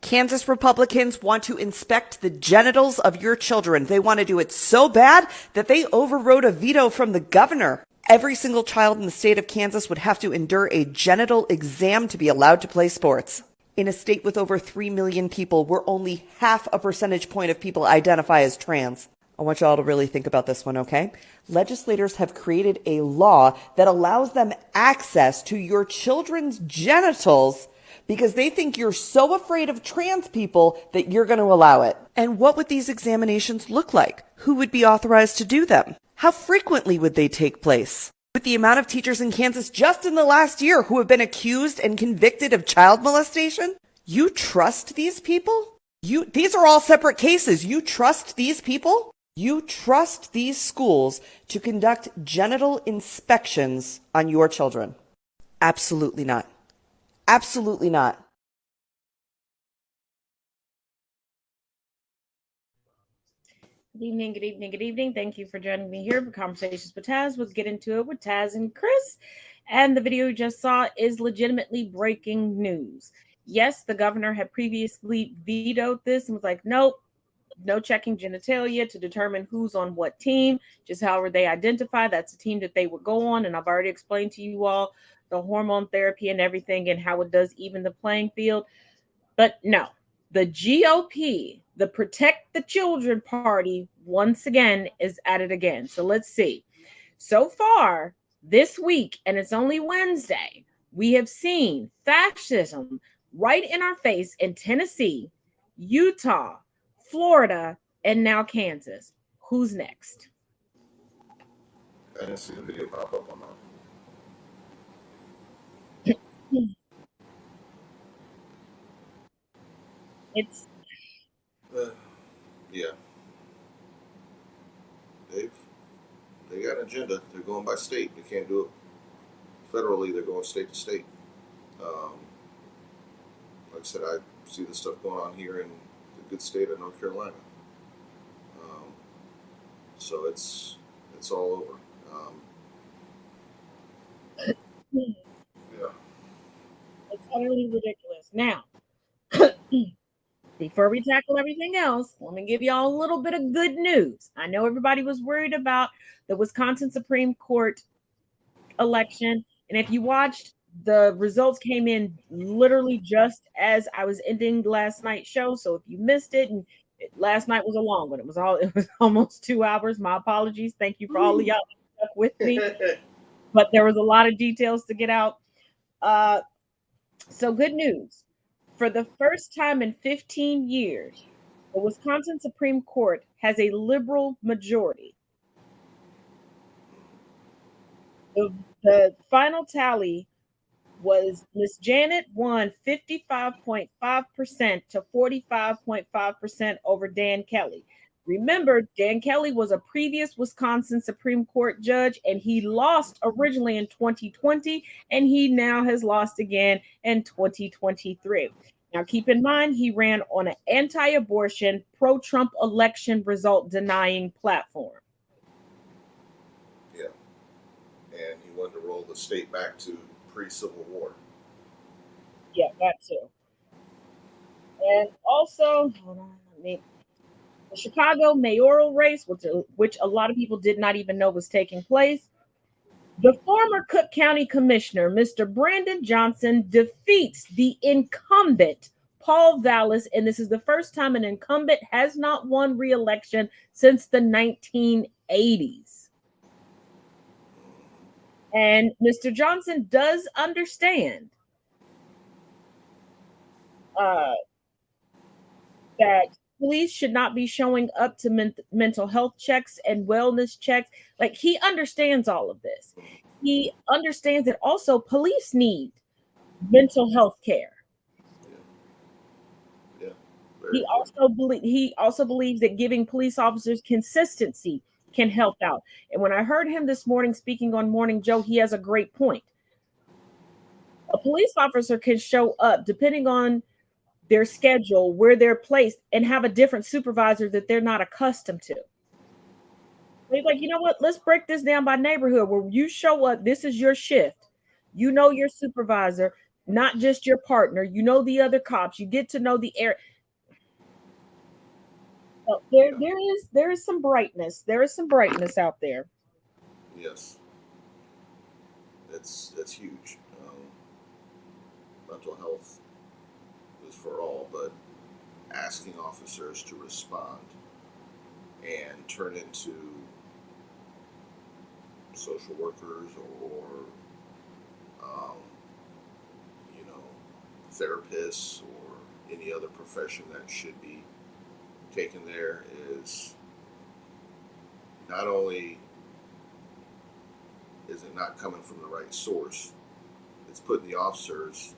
Kansas Republicans want to inspect the genitals of your children. They want to do it so bad that they overrode a veto from the governor. Every single child in the state of Kansas would have to endure a genital exam to be allowed to play sports. In a state with over 3 million people, where only half a percentage point of people identify as trans. I want y'all to really think about this one, okay? Legislators have created a law that allows them access to your children's genitals because they think you're so afraid of trans people that you're going to allow it. And what would these examinations look like? Who would be authorized to do them? How frequently would they take place? With the amount of teachers in Kansas just in the last year who have been accused and convicted of child molestation, you trust these people? These are all separate cases. You trust these people? You trust these schools to conduct genital inspections on your children? Absolutely not. Absolutely not. Good evening, good evening, good evening. Thank you for joining me here for Conversations with Taz. Let's get into it with Taz and Chris. And the video you just saw is legitimately breaking news. Yes, the governor had previously vetoed this and was like, nope, no checking genitalia to determine who's on what team, just however they identify. That's the team that they would go on. And I've already explained to you all the hormone therapy and everything and how it does even the playing field. But no, the GOP, the Protect the Children Party, once again is at it again. So let's see. So far this week, and it's only Wednesday, we have seen fascism right in our face in Tennessee, Utah, Florida, and now Kansas. Who's next? I didn't see the video pop up on It's yeah. They got an agenda. They're going by state. They can't do it federally. They're going state to state. Like I said, I see the stuff going on here in the good state of North Carolina. So it's all over. Yeah. It's utterly ridiculous. Now, before we tackle everything else, let me give y'all a little bit of good news. I know everybody was worried about the Wisconsin Supreme Court election. And if you watched, the results came in literally just as I was ending last night's show. So if you missed it, and last night was a long one, it was almost 2 hours. My apologies. Thank you for all of y'all that stuck with me. But there was a lot of details to get out. So good news. For the first time in 15 years, the Wisconsin Supreme Court has a liberal majority. The final tally was Miss Janet won 55.5% to 45.5% over Dan Kelly. Remember, Dan Kelly was a previous Wisconsin Supreme Court judge, and he lost originally in 2020, and he now has lost again in 2023. Now, keep in mind, he ran on an anti-abortion, pro-Trump election result denying platform. Yeah. And he wanted to roll the state back to pre-Civil War. Yeah, that too. And also, hold on, the Chicago mayoral race, which a lot of people did not even know was taking place. The former Cook County Commissioner, Mr. Brandon Johnson, defeats the incumbent Paul Vallis, and this is the first time an incumbent has not won re-election since the 1980s. And Mr. Johnson does understand that police should not be showing up to mental health checks and wellness checks. Like, he understands all of this. He understands that also police need mental health care. Yeah. He also believes that giving police officers consistency can help out. And when I heard him this morning speaking on Morning Joe, he has a great point. A police officer can show up depending on their schedule, where they're placed, and have a different supervisor that they're not accustomed to. He's like, you know what? Let's break this down by neighborhood. Where you show up, this is your shift. You know your supervisor. not just your partner. You know the other cops. You get to know the air. So there is some brightness. There is some brightness out there. Yes, that's huge. Mental health is for all, but asking officers to respond and turn into social workers or um, you know, therapists or any other profession that should be taken there is not only is it not coming from the right source, it's putting the officers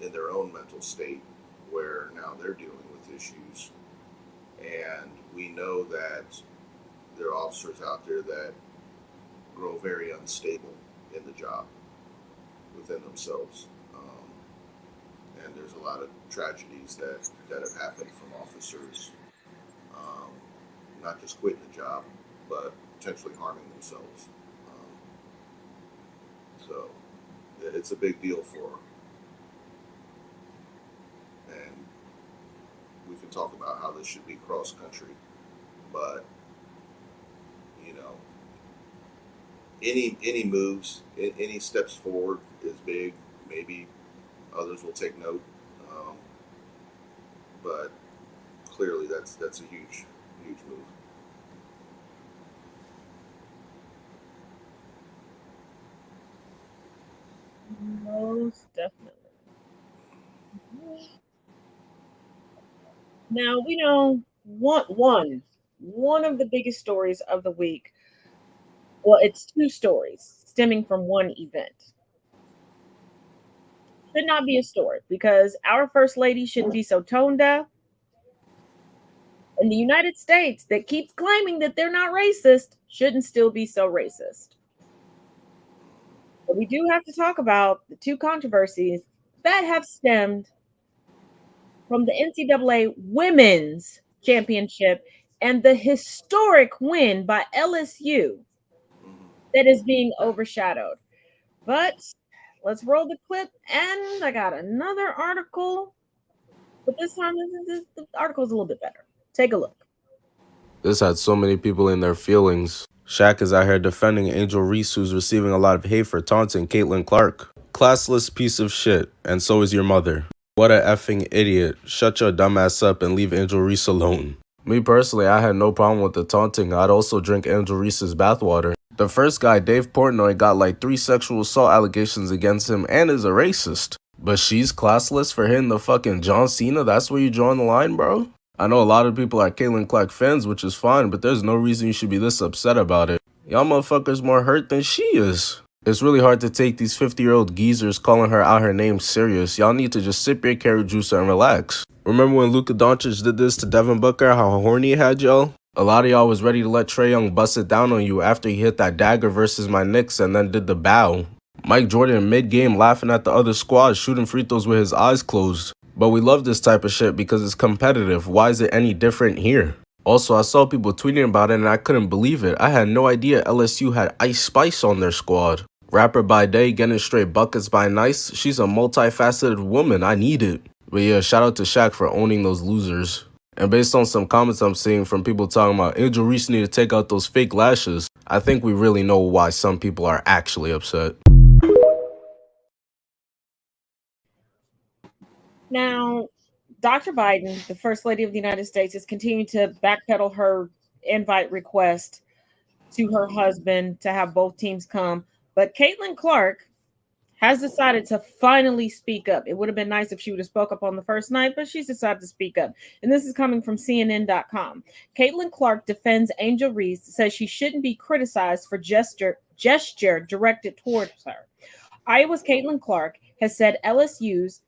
in their own mental state where now they're dealing with issues. And we know that there are officers out there that grow very unstable in the job within themselves. And there's a lot of tragedies that have happened from officers, um, not just quitting the job, but potentially harming themselves. So it's a big deal for them. And we can talk about how this should be cross country, but you know, any moves, any steps forward is big. Maybe others will take note, but clearly that's a huge move. Most definitely. Now we know one of the biggest stories of the week. Well, it's two stories stemming from one event. Should not be a story because our first lady shouldn't be so tone deaf. And the United States that keeps claiming that they're not racist shouldn't still be so racist. But we do have to talk about the two controversies that have stemmed from the NCAA Women's Championship and the historic win by LSU Mm-hmm. that is being overshadowed. But let's roll the clip, and I got another article, but this time the article is a little bit better. Take a look. This had so many people in their feelings. Shaq is out here defending Angel Reese, who's receiving a lot of hate for taunting Caitlin Clark. Classless piece of shit, and so is your mother. What a effing idiot. Shut your dumb ass up and leave Angel Reese alone. Me personally, I had no problem with the taunting. I'd also drink Angel Reese's bathwater. The first guy, Dave Portnoy, got like 3 sexual assault allegations against him and is a racist. But she's classless for hitting the fucking John Cena? That's where you drawing the line, bro? I know a lot of people are Caitlin Clark fans, which is fine, but there's no reason you should be this upset about it. Y'all motherfuckers more hurt than she is. It's really hard to take these 50-year-old geezers calling her out her name serious. Y'all need to just sip your carrot juice and relax. Remember when Luka Doncic did this to Devin Booker, how horny he had y'all? A lot of y'all was ready to let Trae Young bust it down on you after he hit that dagger versus my Knicks and then did the bow. Mike Jordan mid-game laughing at the other squad shooting free throws with his eyes closed. But we love this type of shit because it's competitive. Why is it any different here? Also, I saw people tweeting about it and I couldn't believe it. I had no idea LSU had Ice Spice on their squad. Rapper by day, getting straight buckets by nice. She's a multifaceted woman. I need it. But yeah, shout out to Shaq for owning those losers. And based on some comments I'm seeing from people talking about Angel Reese need to take out those fake lashes, I think we really know why some people are actually upset. Now, Dr. Biden, the First Lady of the United States, is continuing to backpedal her invite request to her husband to have both teams come. But Caitlin Clark has decided to finally speak up. It would have been nice if she would have spoke up on the first night, but she's decided to speak up. And this is coming from CNN.com. Caitlin Clark defends Angel Reese, says she shouldn't be criticized for gesture directed towards her. Iowa's Caitlin Clark has said LSU's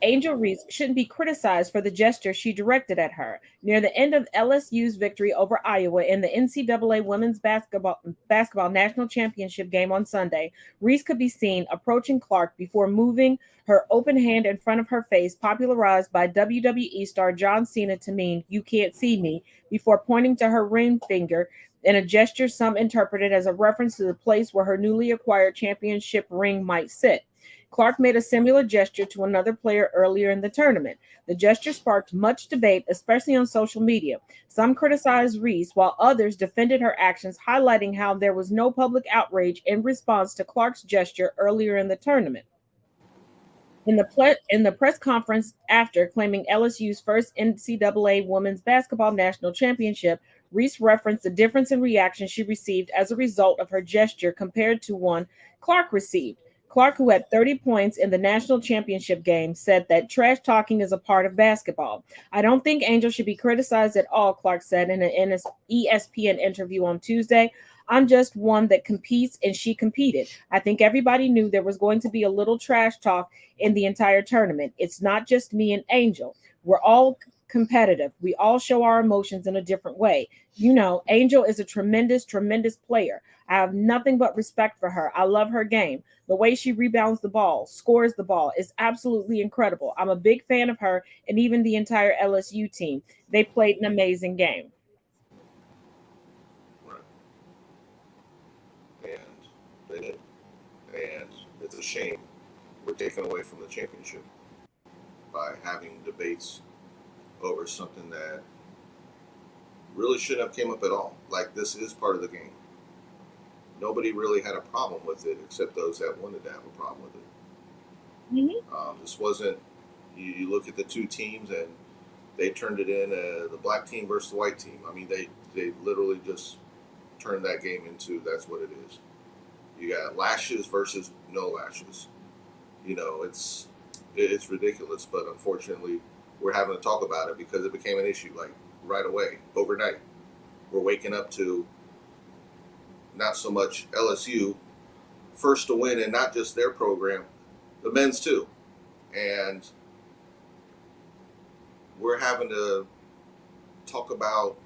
Angel Reese shouldn't be criticized for the gesture she directed at her. Near the end of LSU's victory over Iowa in the NCAA Women's Basketball National Championship game on Sunday, Reese could be seen approaching Clark before moving her open hand in front of her face, popularized by WWE star John Cena to mean, "You can't see me," before pointing to her ring finger in a gesture some interpreted as a reference to the place where her newly acquired championship ring might sit. Clark made a similar gesture to another player earlier in the tournament. The gesture sparked much debate, especially on social media. Some criticized Reese, while others defended her actions, highlighting how there was no public outrage in response to Clark's gesture earlier in the tournament. In the press conference after claiming LSU's first NCAA Women's Basketball National Championship, Reese referenced the difference in reaction she received as a result of her gesture compared to one Clark received. Clark, who had 30 points in the national championship game, said that trash talking is a part of basketball. I don't think Angel should be criticized at all, Clark said in an ESPN interview on Tuesday. I'm just one that competes, and she competed. I think everybody knew there was going to be a little trash talk in the entire tournament. It's not just me and Angel. We're all competitive. We all show our emotions in a different way. You know, Angel is a tremendous, tremendous player. I have nothing but respect for her. I love her game. The way she rebounds the ball, scores the ball is absolutely incredible. I'm a big fan of her and even the entire LSU team. They played an amazing game. Right. And they did. And it's a shame we're taken away from the championship by having debates over something that really shouldn't have came up at all. Like, this is part of the game. Nobody really had a problem with it except those that wanted to have a problem with it. This wasn't, you look at the two teams and they turned it in, the black team versus the white team. I mean, they literally just turned that game into, that's what it is. You got lashes versus no lashes. You know, it's ridiculous, but unfortunately we're having to talk about it because it became an issue, like, right away, overnight. We're waking up to not so much LSU first to win, and not just their program, the men's too. And we're having to talk about,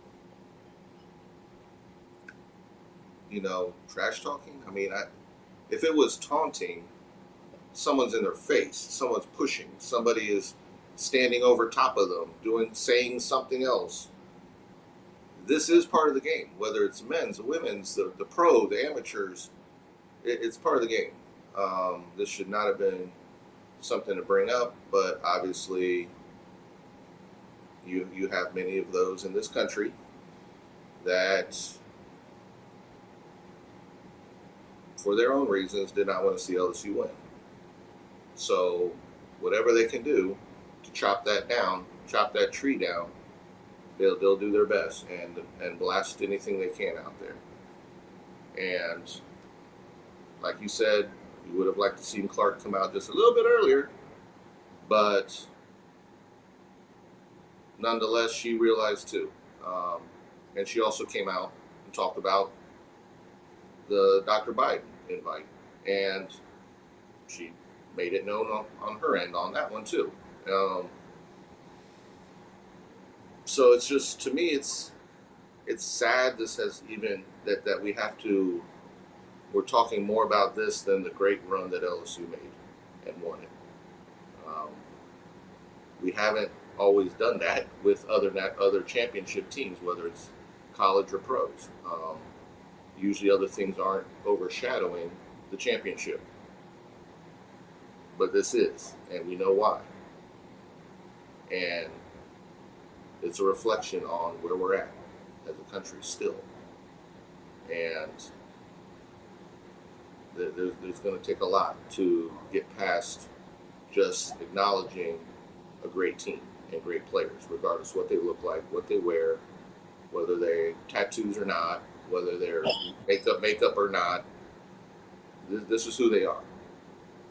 you know, trash talking. I mean, if it was taunting, someone's in their face, someone's pushing, somebody is standing over top of them, saying something else. This is part of the game, whether it's men's, the women's, the pro, the amateurs. It's part of the game. This should not have been something to bring up, but obviously you have many of those in this country that, for their own reasons, did not want to see LSU win. So whatever they can do to chop that tree down, they'll do their best and blast anything they can out there. And like you said, you would have liked to see Clark come out just a little bit earlier, but nonetheless, she realized too. And she also came out and talked about the Dr. Biden invite, and she made it known on her end on that one too. So it's just, to me, it's sad this has even, that we have to, we're talking more about this than the great run that LSU made and won it. We haven't always done that with other championship teams, whether it's college or pros. Usually other things aren't overshadowing the championship. But this is, and we know why. And it's a reflection on where we're at as a country still. And there's going to take a lot to get past just acknowledging a great team and great players, regardless of what they look like, what they wear, whether they're tattoos or not, whether they're makeup or not. This is who they are.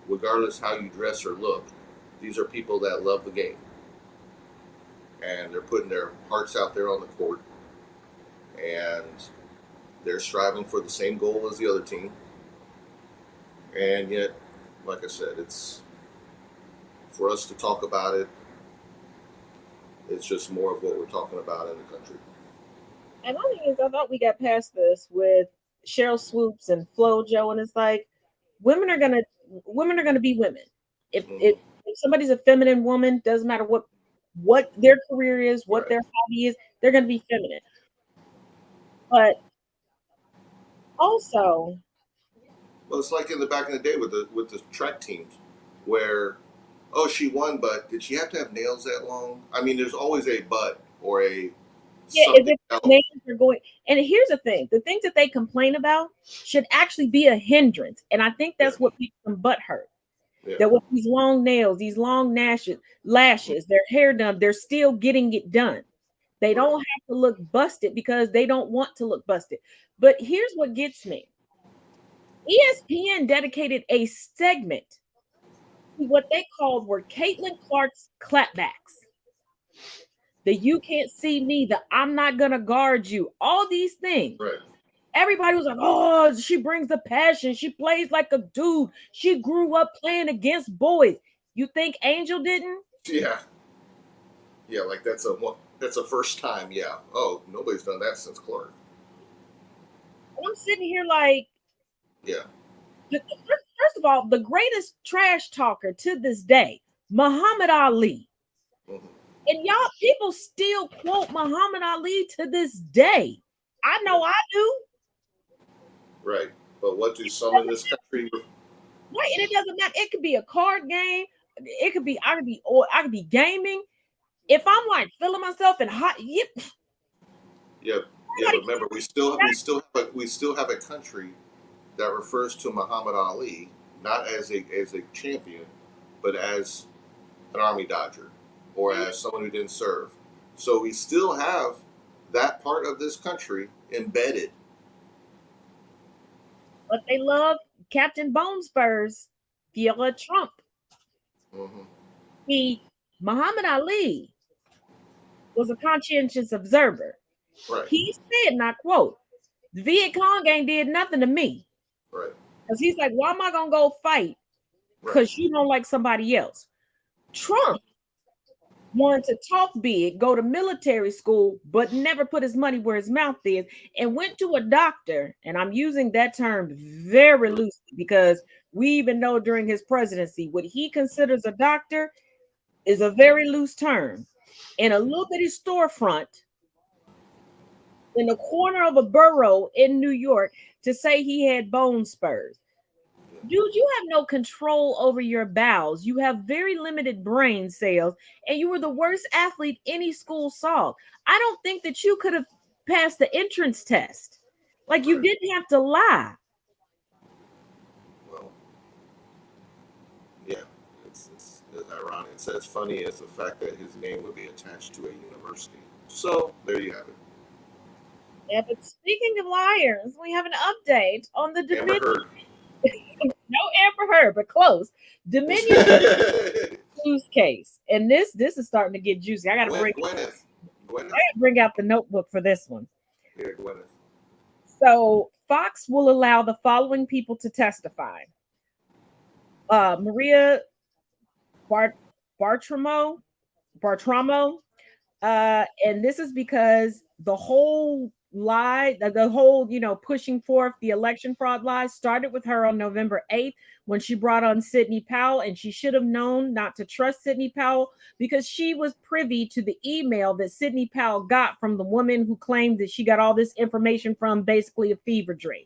Regardless how you dress or look, these are people that love the game. And they're putting their hearts out there on the court. And they're striving for the same goal as the other team. And yet, like I said, it's, for us to talk about it, it's just more of what we're talking about in the country. And my thing is, I thought we got past this with Cheryl Swoops and Flo Jo, and it's like women are gonna be women. If somebody's a feminine woman, doesn't matter what their career is, what Right. their hobby is, they're gonna be feminine. But also, Well, it's like in the back in the day with the track teams. where, oh, she won, but did she have to have nails that long? I mean, there's always a but or a As something if else. names are going. And here's the thing: the things that they complain about should actually be a hindrance. And I think that's what makes them butthurt. Yeah. That with these long nails, these long lashes, their hair done, they're still getting it done. They don't have to look busted because they don't want to look busted. But here's what gets me. ESPN dedicated a segment to what they called were Caitlin Clark's clapbacks. The you can't see me, the I'm not gonna guard you, all these things. Right. Everybody was like, oh, she brings the passion. She plays like a dude. She grew up playing against boys. You think Angel didn't? Yeah. Yeah, like that's a first time. Yeah. Oh, nobody's done that since Clark. I'm sitting here like, Yeah. first of all, the greatest trash talker to this day, Muhammad Ali. Mm-hmm. And y'all, people still quote Muhammad Ali to this day. I know I do. Right. But what do some in this country? Right, and it doesn't matter. It could be a card game. It could be I could be gaming. If I'm like feeling myself and hot, yep. Yeah. Yeah. But remember, we still have a country that refers to Muhammad Ali not as a champion, but as an army dodger or as someone who didn't serve. So we still have that part of this country embedded. But they love Captain Bone Spurs, Viola Trump. Mm-hmm. Muhammad Ali was a conscientious observer. Right. He said, and I quote, the Viet Cong ain't did nothing to me. Right. Because he's like, why am I going to go fight? Because you don't like somebody else. Trump wanted to talk big, go to military school, but never put his money where his mouth is, and went to a doctor. And I'm using that term very loosely because we even know during his presidency, what he considers a doctor is a very loose term. In a little bitty storefront in the corner of a borough in New York to say he had bone spurs. Dude, you have no control over your bowels. You have very limited brain cells, and you were the worst athlete any school saw. I don't think that you could have passed the entrance test. Like, you didn't have to lie. Well, yeah, it's ironic. It's as funny as the fact that his name would be attached to a university. So there you have it. Yeah, but speaking of liars, we have an update on the Dominion. No Amber Heard, but close. Dominion news case, and this is starting to get juicy. I got to bring out the notebook for this one. Yeah, Gwyneth. So Fox will allow the following people to testify: Maria Bartramo, and this is because the whole lie, the whole, pushing forth the election fraud lies started with her on November 8th when she brought on Sidney Powell, and she should have known not to trust Sidney Powell because she was privy to the email that Sidney Powell got from the woman who claimed that she got all this information from basically a fever dream.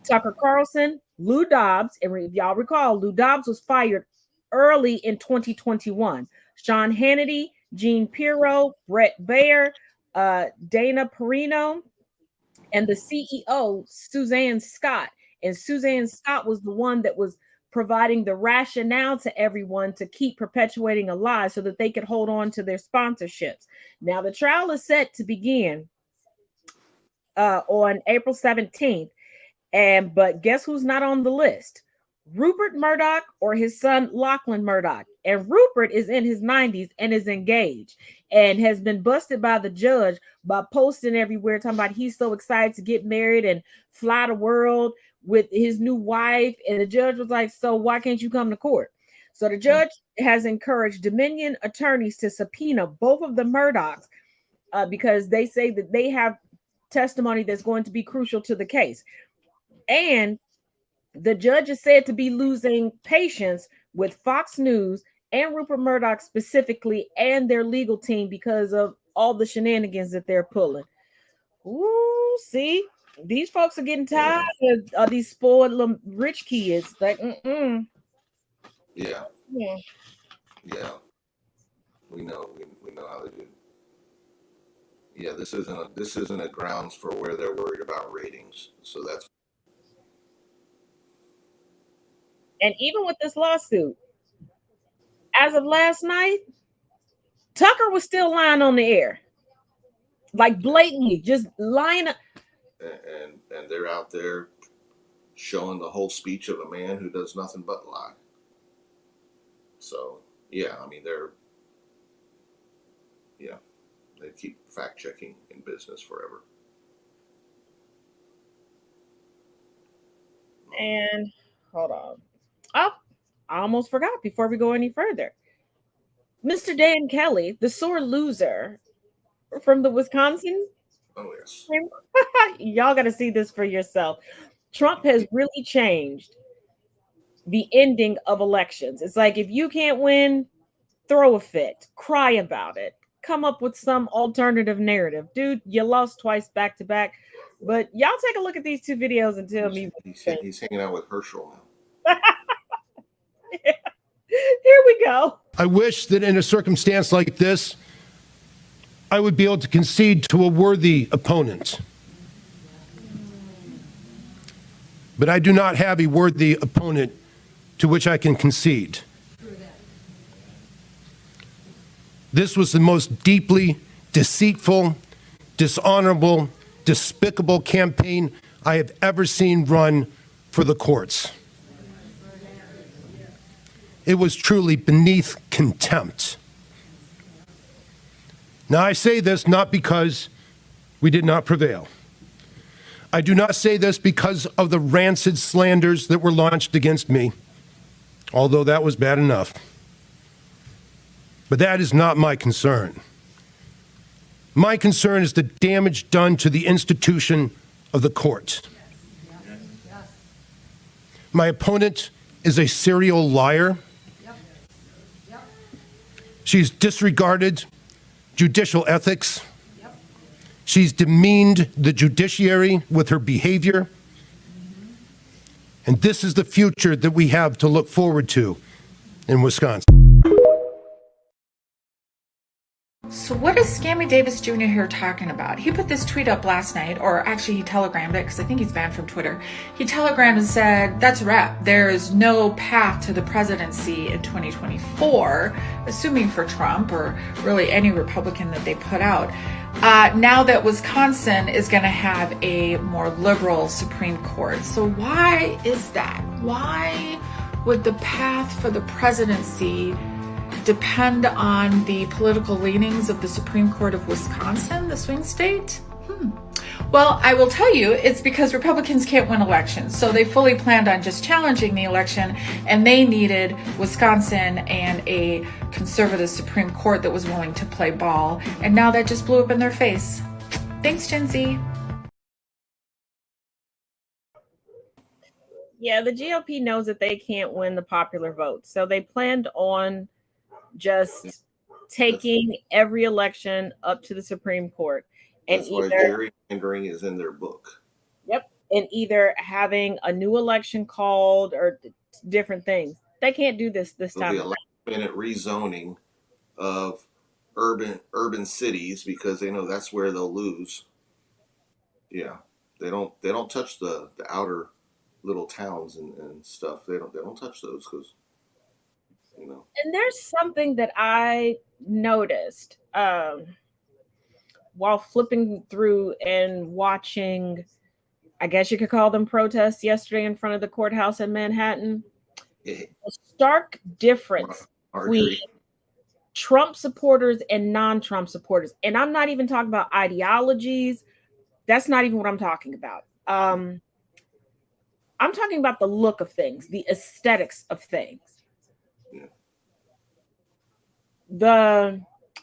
Tucker Carlson, Lou Dobbs, and if y'all recall, Lou Dobbs was fired early in 2021. Sean Hannity, Gene Pirro, Brett Baer, Dana Perino, and the CEO, Suzanne Scott. And Suzanne Scott was the one that was providing the rationale to everyone to keep perpetuating a lie so that they could hold on to their sponsorships. Now, the trial is set to begin on April 17th. But guess who's not on the list? Rupert Murdoch or his son Lachlan Murdoch. And Rupert is in his 90s and is engaged and has been busted by the judge by posting everywhere talking about he's so excited to get married and fly the world with his new wife. And the judge was like, so why can't you come to court? So the judge has encouraged Dominion attorneys to subpoena both of the Murdochs because they say that they have testimony that's going to be crucial to the case. And the judge is said to be losing patience with Fox News and Rupert Murdoch specifically and their legal team because of all the shenanigans that they're pulling. Ooh, see, these folks are getting tired of these spoiled rich kids. Like, yeah, Yeah. Yeah, we know how they do. Yeah, this isn't a grounds for where they're worried about ratings. So that's And even with this lawsuit, as of last night, Tucker was still lying on the air, like blatantly, just lying. and they're out there showing the whole speech of a man who does nothing but lie. So yeah, I mean they keep fact checking in business forever. And hold on. Oh, I almost forgot before we go any further. Mr. Dan Kelly, the sore loser from the Wisconsin. Oh yes. Y'all got to see this for yourself. Trump has really changed the ending of elections. It's like if you can't win, throw a fit, cry about it, come up with some alternative narrative. Dude, you lost twice back to back. But y'all take a look at these two videos and tell me. He's hanging out with Herschel now. Here we go. I wish that in a circumstance like this, I would be able to concede to a worthy opponent. But I do not have a worthy opponent to which I can concede. This was the most deeply deceitful, dishonorable, despicable campaign I have ever seen run for the courts. It was truly beneath contempt. Now, I say this not because we did not prevail. I do not say this because of the rancid slanders that were launched against me, although that was bad enough. But that is not my concern. My concern is the damage done to the institution of the court. My opponent is a serial liar. She's disregarded judicial ethics. She's demeaned the judiciary with her behavior. And this is the future that we have to look forward to in Wisconsin. So what is Scammy Davis Jr. here talking about? He put this tweet up last night, or actually he telegrammed it because I think he's banned from Twitter. He telegrammed and said, that's a wrap. There is no path to the presidency in 2024, assuming for Trump or really any Republican that they put out. Now that Wisconsin is going to have a more liberal Supreme Court. So why is that? Why would the path for the presidency depend on the political leanings of the Supreme Court of Wisconsin, the swing state? Well, I will tell you, it's because Republicans can't win elections. So they fully planned on just challenging the election, and they needed Wisconsin and a conservative Supreme Court that was willing to play ball. And now that just blew up in their face. Thanks, Gen Z. Yeah, the GOP knows that they can't win the popular vote. So they planned on just taking every election up to the Supreme Court. And that's why gerrymandering is in their book. Yep. And either having a new election called or different things. They can't do this time. The last-minute rezoning of urban cities because they know that's where they'll lose. Yeah. They don't touch the outer little towns and stuff. They don't touch those because And there's something that I noticed while flipping through and watching, I guess you could call them protests yesterday in front of the courthouse in Manhattan. A stark difference between Trump supporters and non-Trump supporters. And I'm not even talking about ideologies. That's not even what I'm talking about. I'm talking about the look of things, the aesthetics of things. The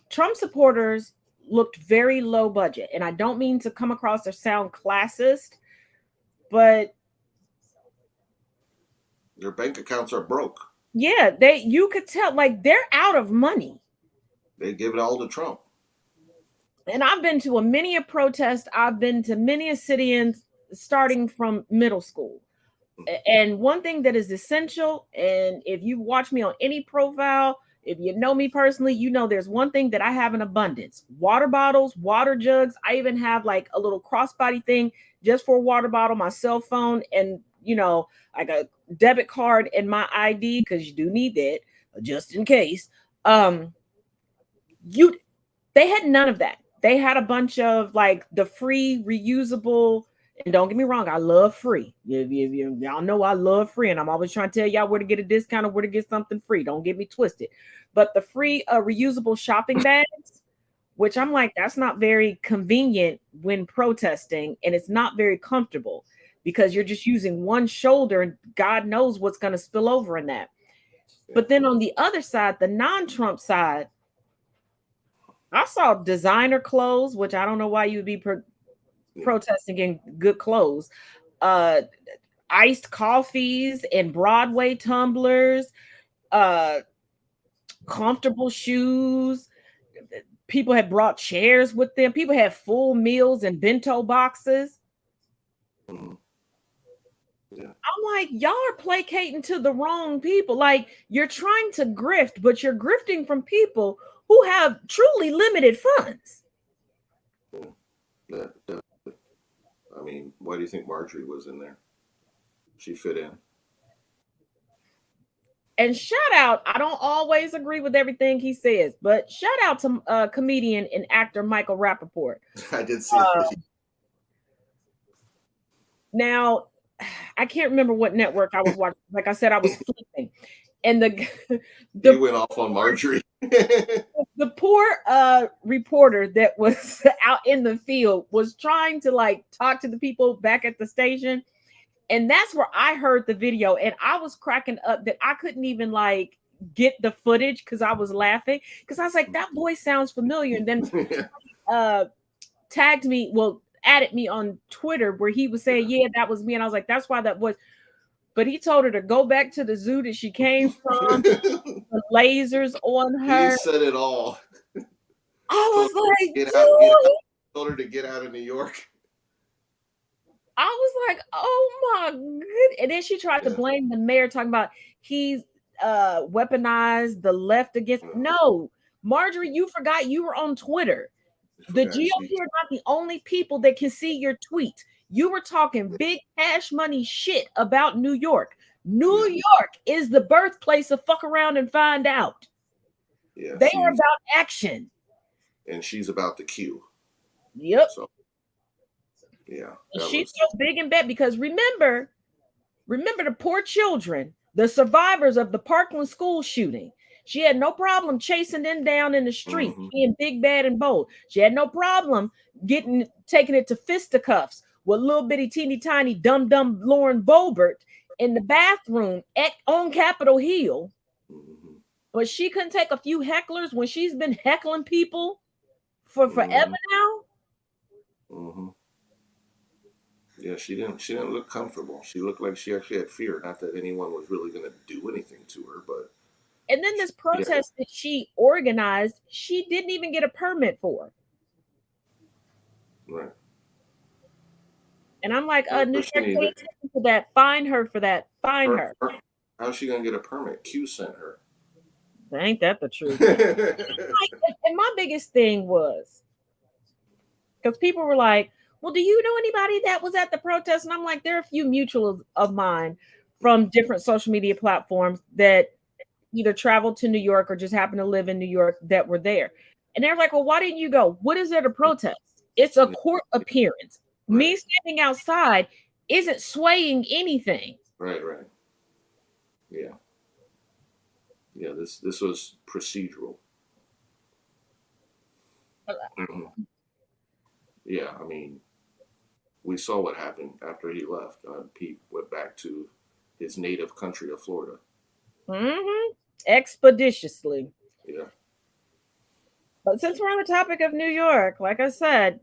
Trump supporters looked very low budget, and I don't mean to come across or sound classist, but their bank accounts are broke. Yeah, you could tell like they're out of money. They give it all to Trump. And I've been to many a protest. I've been to many a sit-ins starting from middle school. And one thing that is essential, and if you watch me on any profile, if you know me personally, you know there's one thing that I have in abundance: water bottles, water jugs. I even have like a little crossbody thing just for a water bottle, my cell phone, and like a debit card and my ID, because you do need that just in case. You They had none of that. They had a bunch of like the free reusable. And don't get me wrong, I love free. Y'all know I love free, and I'm always trying to tell y'all where to get a discount or where to get something free. Don't get me twisted. But the free reusable shopping bags, which I'm like, that's not very convenient when protesting, and it's not very comfortable because you're just using one shoulder, and God knows what's going to spill over in that. But then on the other side, the non-Trump side, I saw designer clothes, which I don't know why you would be protesting in good clothes, iced coffees and Broadway tumblers, comfortable shoes. People had brought chairs with them. People had full meals and bento boxes. Yeah. I'm like, y'all are placating to the wrong people. Like, you're trying to grift, but you're grifting from people who have truly limited funds. Yeah. I mean, why do you think Marjorie was in there? She fit in. And shout out, I don't always agree with everything he says, but shout out to comedian and actor Michael Rappaport. I did see that. Now, I can't remember what network I was watching. Like I said, I was flipping. And He went off on Marjorie. The poor reporter that was out in the field was trying to like talk to the people back at the station. And that's where I heard the video, and I was cracking up that I couldn't even like get the footage because I was laughing, because I was like, that voice sounds familiar. And then tagged me, added me on Twitter where he was saying, yeah, that was me. And I was like, that's why that was. But he told her to go back to the zoo that she came from, the lasers on her. He said it all. I was like, get out. Told her to get out of New York. I was like, oh my god. And then she tried to blame the mayor, talking about he's weaponized the left against. No, Marjorie, you forgot you were on Twitter. The GOP are not the only people that can see your tweet. You were talking big cash money shit about New York. New York is the birthplace of fuck around and find out. Yeah, they are about action. And she's about the Q. Yep. So, yeah. And she's so big and bad because remember the poor children, the survivors of the Parkland school shooting. She had no problem chasing them down in the street, being big, bad, and bold. She had no problem taking it to fisticuffs with little bitty, teeny, tiny, dumb Lauren Boebert in the bathroom on Capitol Hill. But she couldn't take a few hecklers when she's been heckling people for forever now. Yeah, she didn't look comfortable. She looked like she actually had fear. Not that anyone was really going to do anything to her, but. And then this protest that she organized, she didn't even get a permit for. Right. And I'm like, New York, pay attention to that. Fine her for that. Fine her. How's she going to get a permit? Q sent her. Ain't that the truth? And my biggest thing was, because people were like, well, do you know anybody that was at the protest? And I'm like, there are a few mutuals of mine from different social media platforms that either traveled to New York or just happened to live in New York that were there. And they're like, well, why didn't you go? What is there to protest? It's a court appearance. Right. Me standing outside isn't swaying anything. Right. Yeah. Yeah, this was procedural. Yeah, I mean, we saw what happened after he left. Pete went back to his native country of Florida. Expeditiously. Yeah. But since we're on the topic of New York, like I said,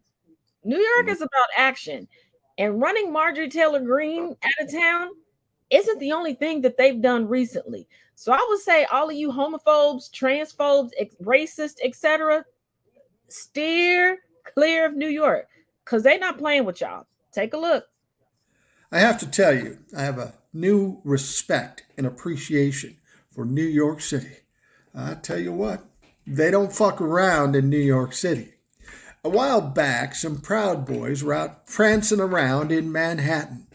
New York is about action. And running Marjorie Taylor Greene out of town isn't the only thing that they've done recently. So I would say all of you homophobes, transphobes, racists, etc., steer clear of New York because they're not playing with y'all. Take a look. I have to tell you, I have a new respect and appreciation for New York City. I tell you what, they don't fuck around in New York City. A while back, some Proud Boys were out prancing around in Manhattan.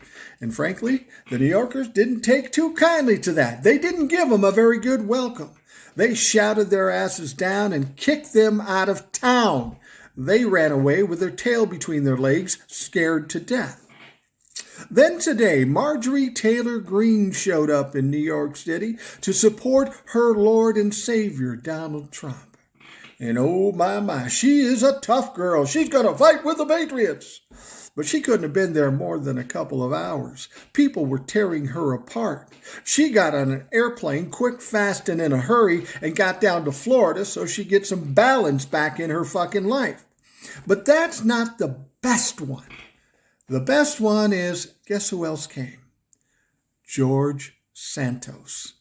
And frankly, the New Yorkers didn't take too kindly to that. They didn't give them a very good welcome. They shouted their asses down and kicked them out of town. They ran away with their tail between their legs, scared to death. Then today, Marjorie Taylor Greene showed up in New York City to support her Lord and Savior, Donald Trump. And oh my, she is a tough girl. She's going to fight with the Patriots. But she couldn't have been there more than a couple of hours. People were tearing her apart. She got on an airplane quick, fast, and in a hurry and got down to Florida so she'd get some balance back in her fucking life. But that's not the best one. The best one is, guess who else came? George Santos.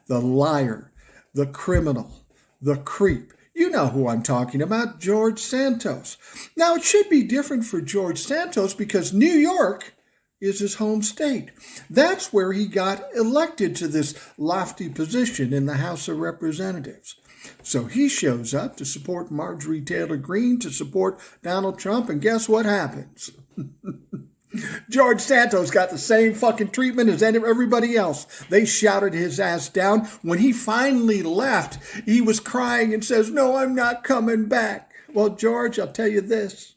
The liar, the criminal, the creep. You know who I'm talking about, George Santos. Now, it should be different for George Santos because New York is his home state. That's where he got elected to this lofty position in the House of Representatives. So he shows up to support Marjorie Taylor Greene, to support Donald Trump, and guess what happens? George Santos got the same fucking treatment as everybody else. They shouted his ass down. When he finally left, he was crying and says, "No, I'm not coming back." Well, George, I'll tell you this.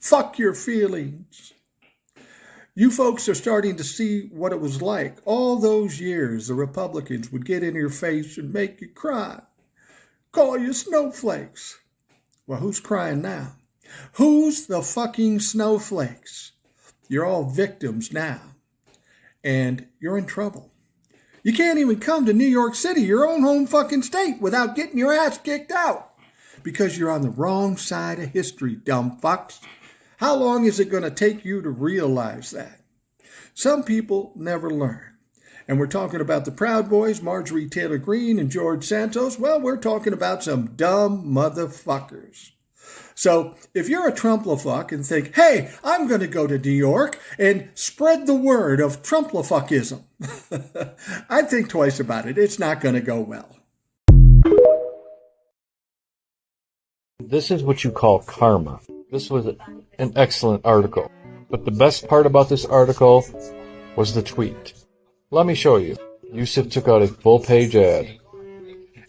Fuck your feelings. You folks are starting to see what it was like. All those years, the Republicans would get in your face and make you cry. Call you snowflakes. Well, who's crying now? Who's the fucking snowflakes? You're all victims now, and you're in trouble. You can't even come to New York City, your own home fucking state, without getting your ass kicked out because you're on the wrong side of history, dumb fucks. How long is it going to take you to realize that? Some people never learn. And we're talking about the Proud Boys, Marjorie Taylor Greene, and George Santos. Well, we're talking about some dumb motherfuckers. So if you're a Trumplafuck and think, hey, I'm going to go to New York and spread the word of Trumplafuckism, I'd think twice about it. It's not going to go well. This is what you call karma. This was an excellent article. But the best part about this article was the tweet. Let me show you. Yusuf took out a full-page ad.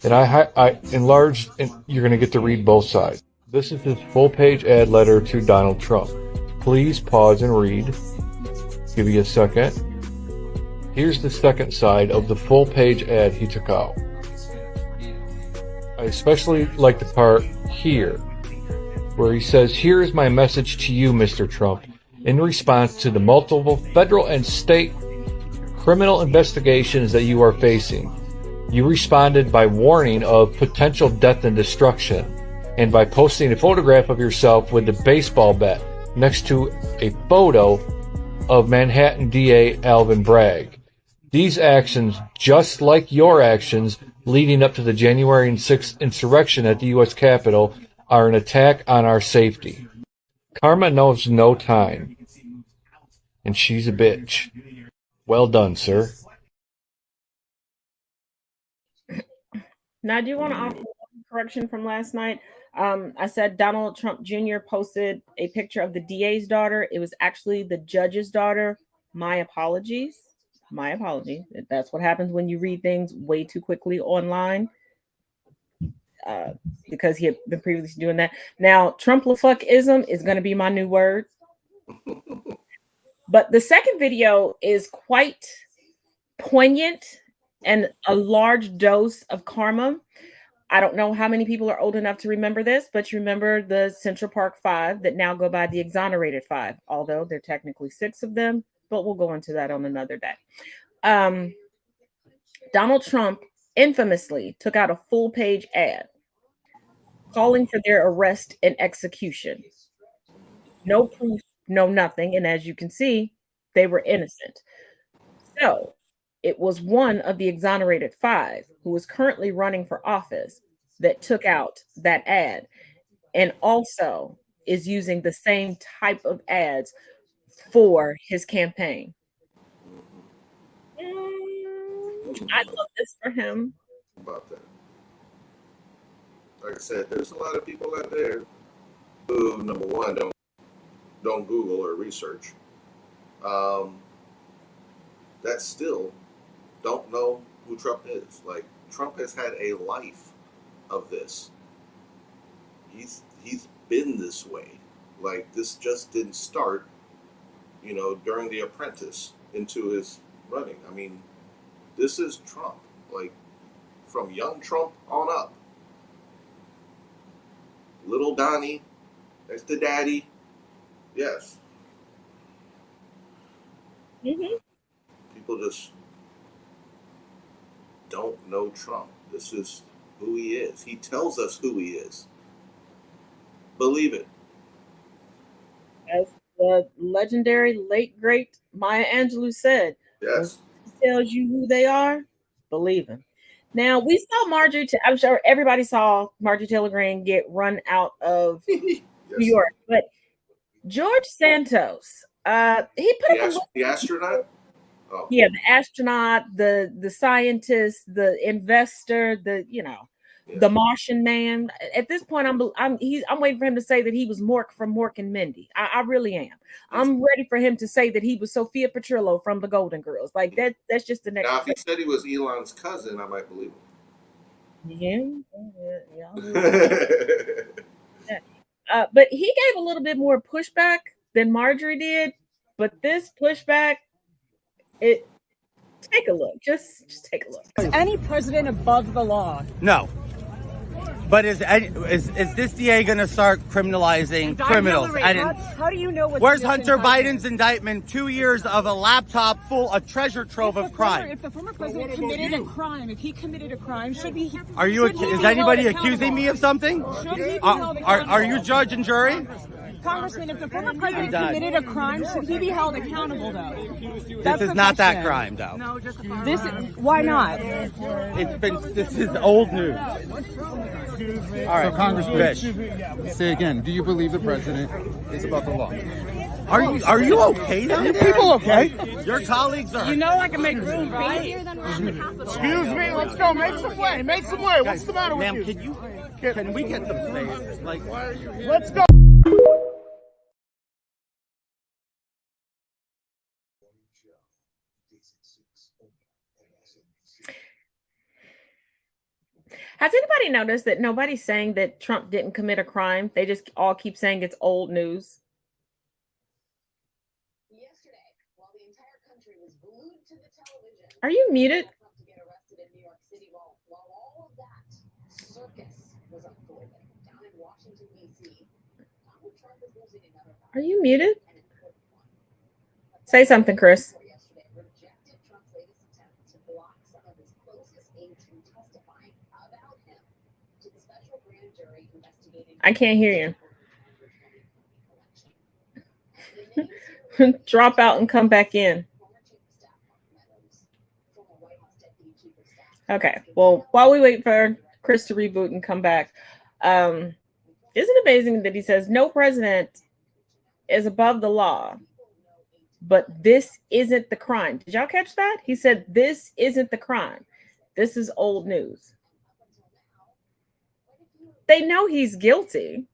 And I enlarged, and you're going to get to read both sides. This is his full-page ad letter to Donald Trump. Please pause and read. Give you a second. Here's the second side of the full-page ad he took out. I especially like the part here, where he says, "Here is my message to you, Mr. Trump. In response to the multiple federal and state criminal investigations that you are facing, you responded by warning of potential death and destruction, and by posting a photograph of yourself with a baseball bat next to a photo of Manhattan DA Alvin Bragg. These actions, just like your actions leading up to the January 6th insurrection at the U.S. Capitol, are an attack on our safety. Karma knows no time, and she's a bitch. Well done, sir." Now, I do want to offer a correction from last night. I said Donald Trump Jr. posted a picture of the DA's daughter. It was actually the judge's daughter. My apologies. My apology. That's what happens when you read things way too quickly online. Because he had been previously doing that. Now, Trumplafuckism is going to be my new word. But the second video is quite poignant and a large dose of karma. I don't know how many people are old enough to remember this, but you remember the Central Park Five that now go by the Exonerated Five, although there are technically 6 of them, but we'll go into that on another day. Donald Trump infamously took out a full-page ad calling for their arrest and execution. No proof, no nothing, and as you can see, they were innocent. So it was one of the Exonerated Five who is currently running for office that took out that ad and also is using the same type of ads for his campaign. I love this for him. About that. Like I said, there's a lot of people out there who, number one, don't Google or research. That still don't know who Trump is. Like, Trump has had a life of this. He's been this way. Like, this just didn't start, during The Apprentice into his running. I mean, this is Trump. Like, from young Trump on up. Little Donnie, next to Daddy. Yes. Mm-hmm. People just don't know Trump. This is who he is. He tells us who he is. Believe it. As the legendary late great Maya Angelou said, Yes. He tells you who they are, believe him. Now, we saw Marjorie, I'm sure everybody saw Marjorie Taylor Greene get run out of Yes. New York, but George Santos, he put up the astronaut? Oh. Yeah, the astronaut, the scientist, the investor, the Martian man. At this point, I'm waiting for him to say that he was Mork from Mork and Mindy. I really am. I'm ready for him to say that he was Sophia Petrillo from the Golden Girls. Like that's just the next. Now, if he said he was Elon's cousin, I might believe him. Yeah. But he gave a little bit more pushback than Marjorie did. But this pushback, take a look. Just take a look. Is any president above the law? No. But is this DA going to start criminalizing criminals? How do you know what's Where's Hunter Biden's indictment? 2 years of a laptop full, a treasure trove of crime. If the former president committed a crime, if he committed a crime, should he? Is anybody accusing me of something? Are you judge and jury? Congressman, if the former president committed a crime, should he be held accountable, though? This is not that crime, though. No, why not? This is old news. All right, so Congressman, say again. Do you believe the president is above the law? Are you okay down there? People okay? Your colleagues are. You know I can make room, right? Excuse me. Let's go. Make some way. Make some way. What's the matter with you? Ma'am, can we get some space? Like, let's go. Has anybody noticed that nobody's saying that Trump didn't commit a crime? They just all keep saying it's old news. Yesterday, while the entire country was glued to the television, are you muted? To get arrested in New York City, while all of that circus was unfolding down in Washington, D.C., Donald Trump is losing another battle. Are you muted? Say something, Chris. Rejected Trump's latest attempt to block some of his closest aides from testifying about him to the special grand jury investigating. I can't hear you. Drop out and come back in. Okay. Well, while we wait for Chris to reboot and come back, isn't it amazing that he says no president is above the law, but this isn't the crime? Did y'all catch that? He said this isn't the crime. This is old news. They know he's guilty.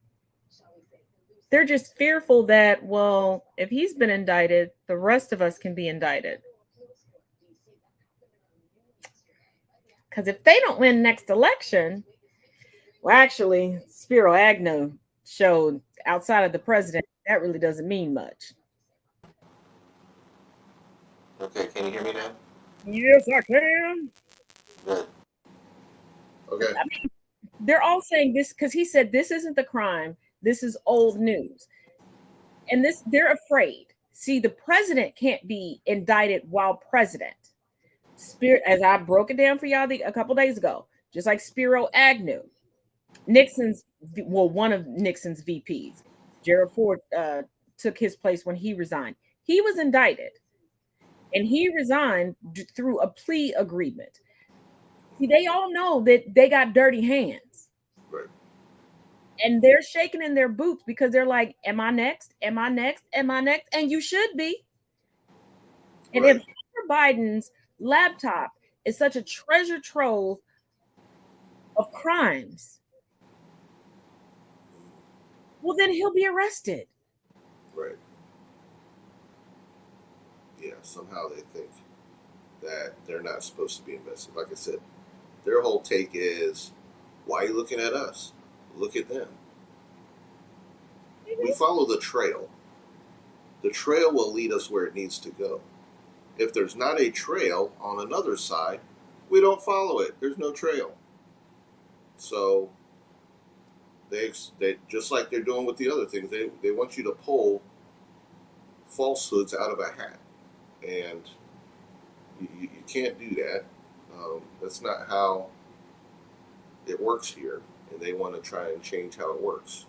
They're just fearful that, well, if he's been indicted, the rest of us can be indicted. Because if they don't win next election, well, actually, Spiro Agnew showed outside of the president, that really doesn't mean much. Okay, can you hear me now? Yes, I can. Good. Okay. I mean, they're all saying this because he said this isn't the crime. This is old news. And they're afraid. See, the president can't be indicted while president. As I broke it down for y'all a couple days ago, just like Spiro Agnew, one of Nixon's VPs, Gerald Ford, took his place when he resigned. He was indicted, and he resigned through a plea agreement. See, they all know that they got dirty hands. Right. And they're shaking in their boots because they're like, am I next? Am I next? Am I next? And you should be. And if Hunter Biden's laptop is such a treasure trove of crimes, well, then he'll be arrested. Right. Yeah, somehow they think that they're not supposed to be invested. Like I said, their whole take is, why are you looking at us? Look at them. We follow the trail. The trail will lead us where it needs to go. If there's not a trail on another side, we don't follow it. There's no trail. So they just like they're doing with the other things, they want you to pull falsehoods out of a hat. And you can't do that. That's not how it works here. And they want to try and change how it works.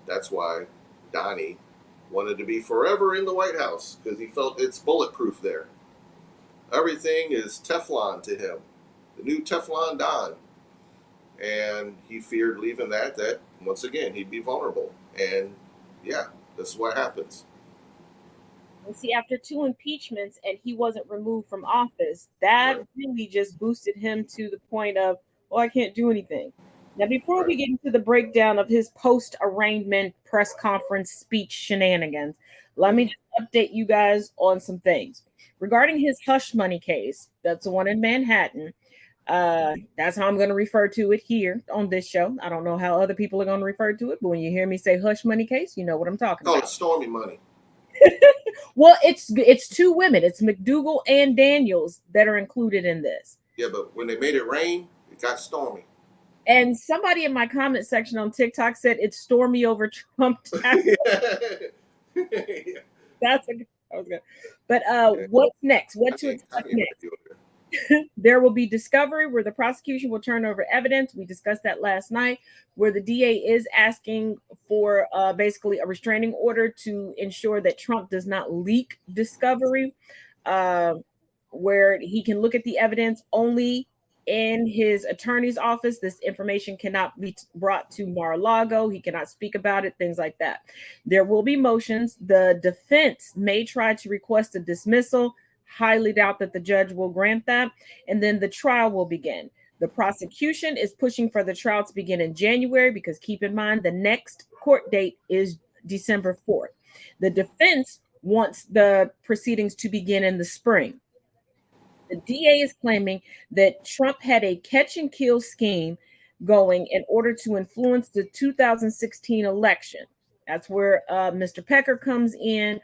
That's why Donnie wanted to be forever in the White House, because he felt it's bulletproof there. Everything is Teflon to him, the new Teflon Don. And he feared leaving that once again he'd be vulnerable. And yeah, this is what happens. And see, after 2 impeachments and he wasn't removed from office, that really just boosted him to the point of, well, I can't do anything. Now, before we get into the breakdown of his post-arraignment press conference speech shenanigans, let me just update you guys on some things. Regarding his hush money case, that's the one in Manhattan. That's how I'm going to refer to it here on this show. I don't know how other people are going to refer to it, but when you hear me say hush money case, you know what I'm talking about. Oh, it's Stormy money. Well, it's 2 women. It's McDougal and Daniels that are included in this. Yeah, but when they made it rain, it got stormy. And somebody in my comment section on TikTok said it's stormy over Trump. That was good. But what's next? What to expect next? There will be discovery where the prosecution will turn over evidence. We discussed that last night, where the DA is asking for basically a restraining order to ensure that Trump does not leak discovery, where he can look at the evidence only in his attorney's office. This information cannot be brought to Mar-a-Lago. He cannot speak about it, things like that. There will be motions. The defense may try to request a dismissal. Highly doubt that the judge will grant that. And then the trial will begin. The prosecution is pushing for the trial to begin in January because keep in mind the next court date is December 4th. The defense wants the proceedings to begin in the spring. The DA is claiming that Trump had a catch and kill scheme going in order to influence the 2016 election. That's where Mr. Pecker comes in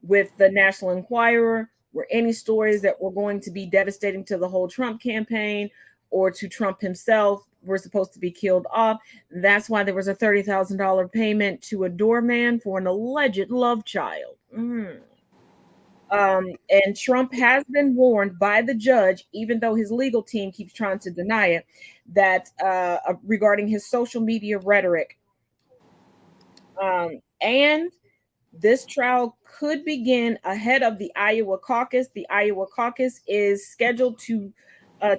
with the National Enquirer, where any stories that were going to be devastating to the whole Trump campaign or to Trump himself were supposed to be killed off. That's why there was a $30,000 payment to a doorman for an alleged love child. And Trump has been warned by the judge, even though his legal team keeps trying to deny it, that regarding his social media rhetoric. And this trial could begin ahead of the Iowa caucus. The Iowa caucus is scheduled to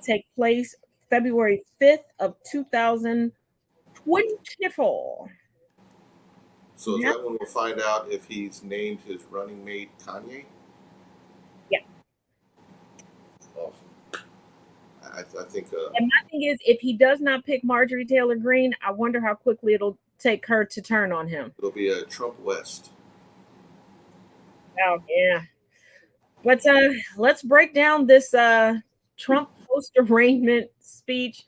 take place February 5th of 2024. So is that when we'll find out if he's named his running mate Kanye? Yeah. Awesome. I think. And my thing is, if he does not pick Marjorie Taylor Greene, I wonder how quickly it'll take her to turn on him. It'll be a Trump West. Oh yeah. But let's break down this Trump post-arraignment speech.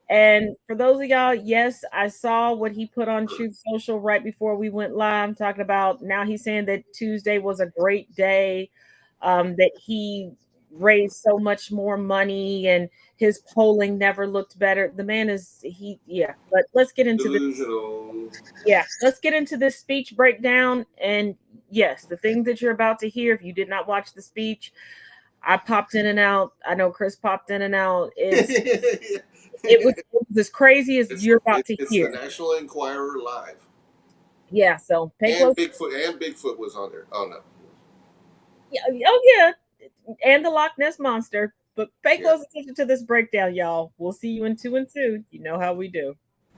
And for those of y'all, yes, I saw what he put on Truth Social right before we went live, talking about now he's saying that Tuesday was a great day, that he raised so much more money and his polling never looked better. The man is but let's get into let's get into this speech breakdown. And yes, the things that you're about to hear, if you did not watch the speech, I popped in and out. I know Chris popped in and out. It was as crazy as you're about to hear. It's the National Enquirer live. Yeah, so Bigfoot was on there. Oh no. Yeah, and the Loch Ness Monster. But pay close attention to this breakdown, y'all. We'll see you in 2 and 2. You know how we do.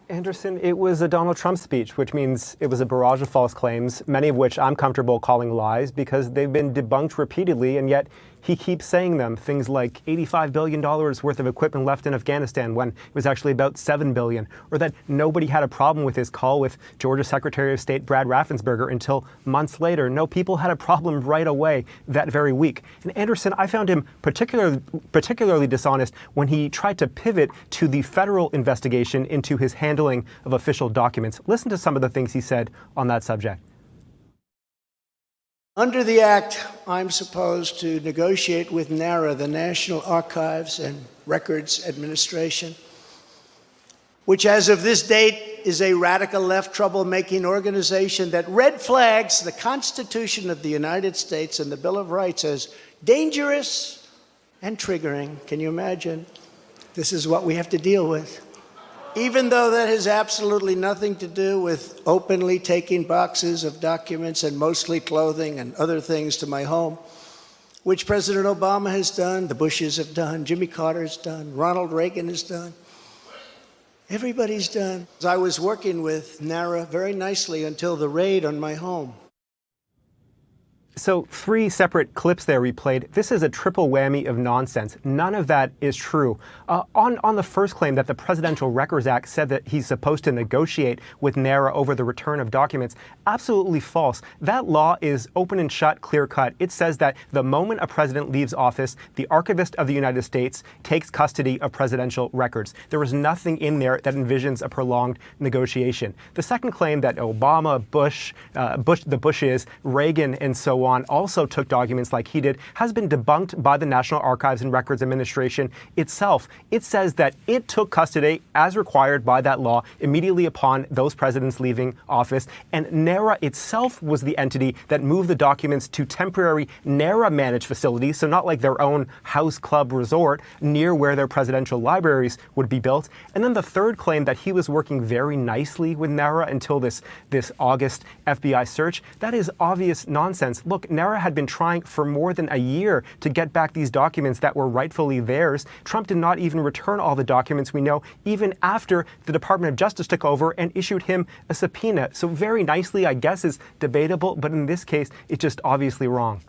Anderson, it was a Donald Trump speech, which means it was a barrage of false claims, many of which I'm comfortable calling lies because they've been debunked repeatedly, and yet he keeps saying them, things like $85 billion worth of equipment left in Afghanistan when it was actually about $7 billion, or that nobody had a problem with his call with Georgia Secretary of State Brad Raffensperger until months later. No, people had a problem right away that very week. And Anderson, I found him particularly dishonest when he tried to pivot to the federal investigation into his handling of official documents. Listen to some of the things he said on that subject. Under the Act, I'm supposed to negotiate with NARA, the National Archives and Records Administration, which as of this date is a radical left troublemaking organization that red flags the Constitution of the United States and the Bill of Rights as dangerous and triggering. Can you imagine? This is what we have to deal with. Even though that has absolutely nothing to do with openly taking boxes of documents and mostly clothing and other things to my home, which President Obama has done, the Bushes have done, Jimmy Carter's done, Ronald Reagan has done. Everybody's done. I was working with NARA very nicely until the raid on my home. So 3 separate clips there we played. This is a triple whammy of nonsense. None of that is true. On the first claim that the Presidential Records Act said that he's supposed to negotiate with NARA over the return of documents, absolutely false. That law is open and shut, clear cut. It says that the moment a president leaves office, the Archivist of the United States takes custody of presidential records. There is nothing in there that envisions a prolonged negotiation. The second claim that Obama, the Bushes, Reagan, and so on also took documents like he did has been debunked by the National Archives and Records Administration itself. It says that it took custody as required by that law immediately upon those presidents leaving office, and NARA itself was the entity that moved the documents to temporary NARA-managed facilities, so not like their own house club resort near where their presidential libraries would be built. And then the third claim that he was working very nicely with NARA until this August FBI search, that is obvious nonsense. Look, NARA had been trying for more than a year to get back these documents that were rightfully theirs. Trump did not even return all the documents, we know, even after the Department of Justice took over and issued him a subpoena. So very nicely, I guess, is debatable, but in this case, it's just obviously wrong.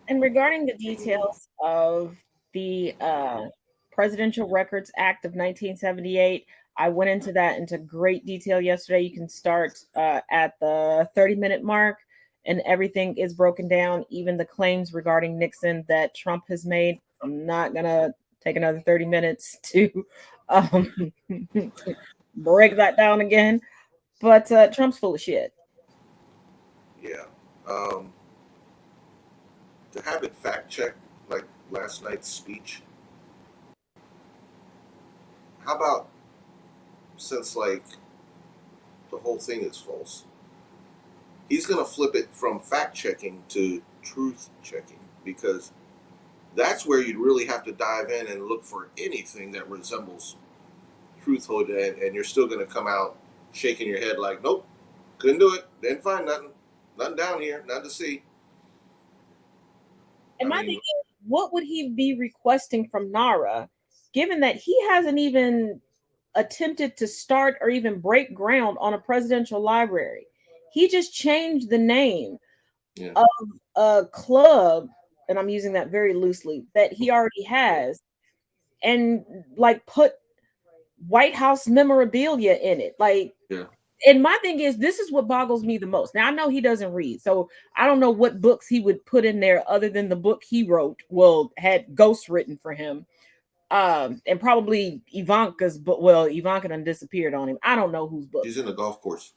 And regarding the details of the Presidential Records Act of 1978, I went into that into great detail yesterday. You can start at the 30-minute mark, and everything is broken down, even the claims regarding Nixon that Trump has made. I'm not going to take another 30 minutes to break that down again, but Trump's full of shit. Yeah. To have it fact-checked, like last night's speech, how about, since like the whole thing is false, he's going to flip it from fact-checking to truth-checking, because that's where you'd really have to dive in and look for anything that resembles truthhood, and you're still going to come out shaking your head like, nope, couldn't do it, didn't find nothing down here, nothing to see. And my thing is, what would he be requesting from NARA, given that he hasn't even attempted to start or even break ground on a presidential library? He just changed the name of a club, and I'm using that very loosely, that he already has, and like put White House memorabilia in it. Like, and my thing is, this is what boggles me the most. Now, I know he doesn't read, so I don't know what books he would put in there other than the book he wrote, had ghosts written for him. And probably Ivanka's book. Well, Ivanka done disappeared on him. I don't know whose book. He's in the golf course.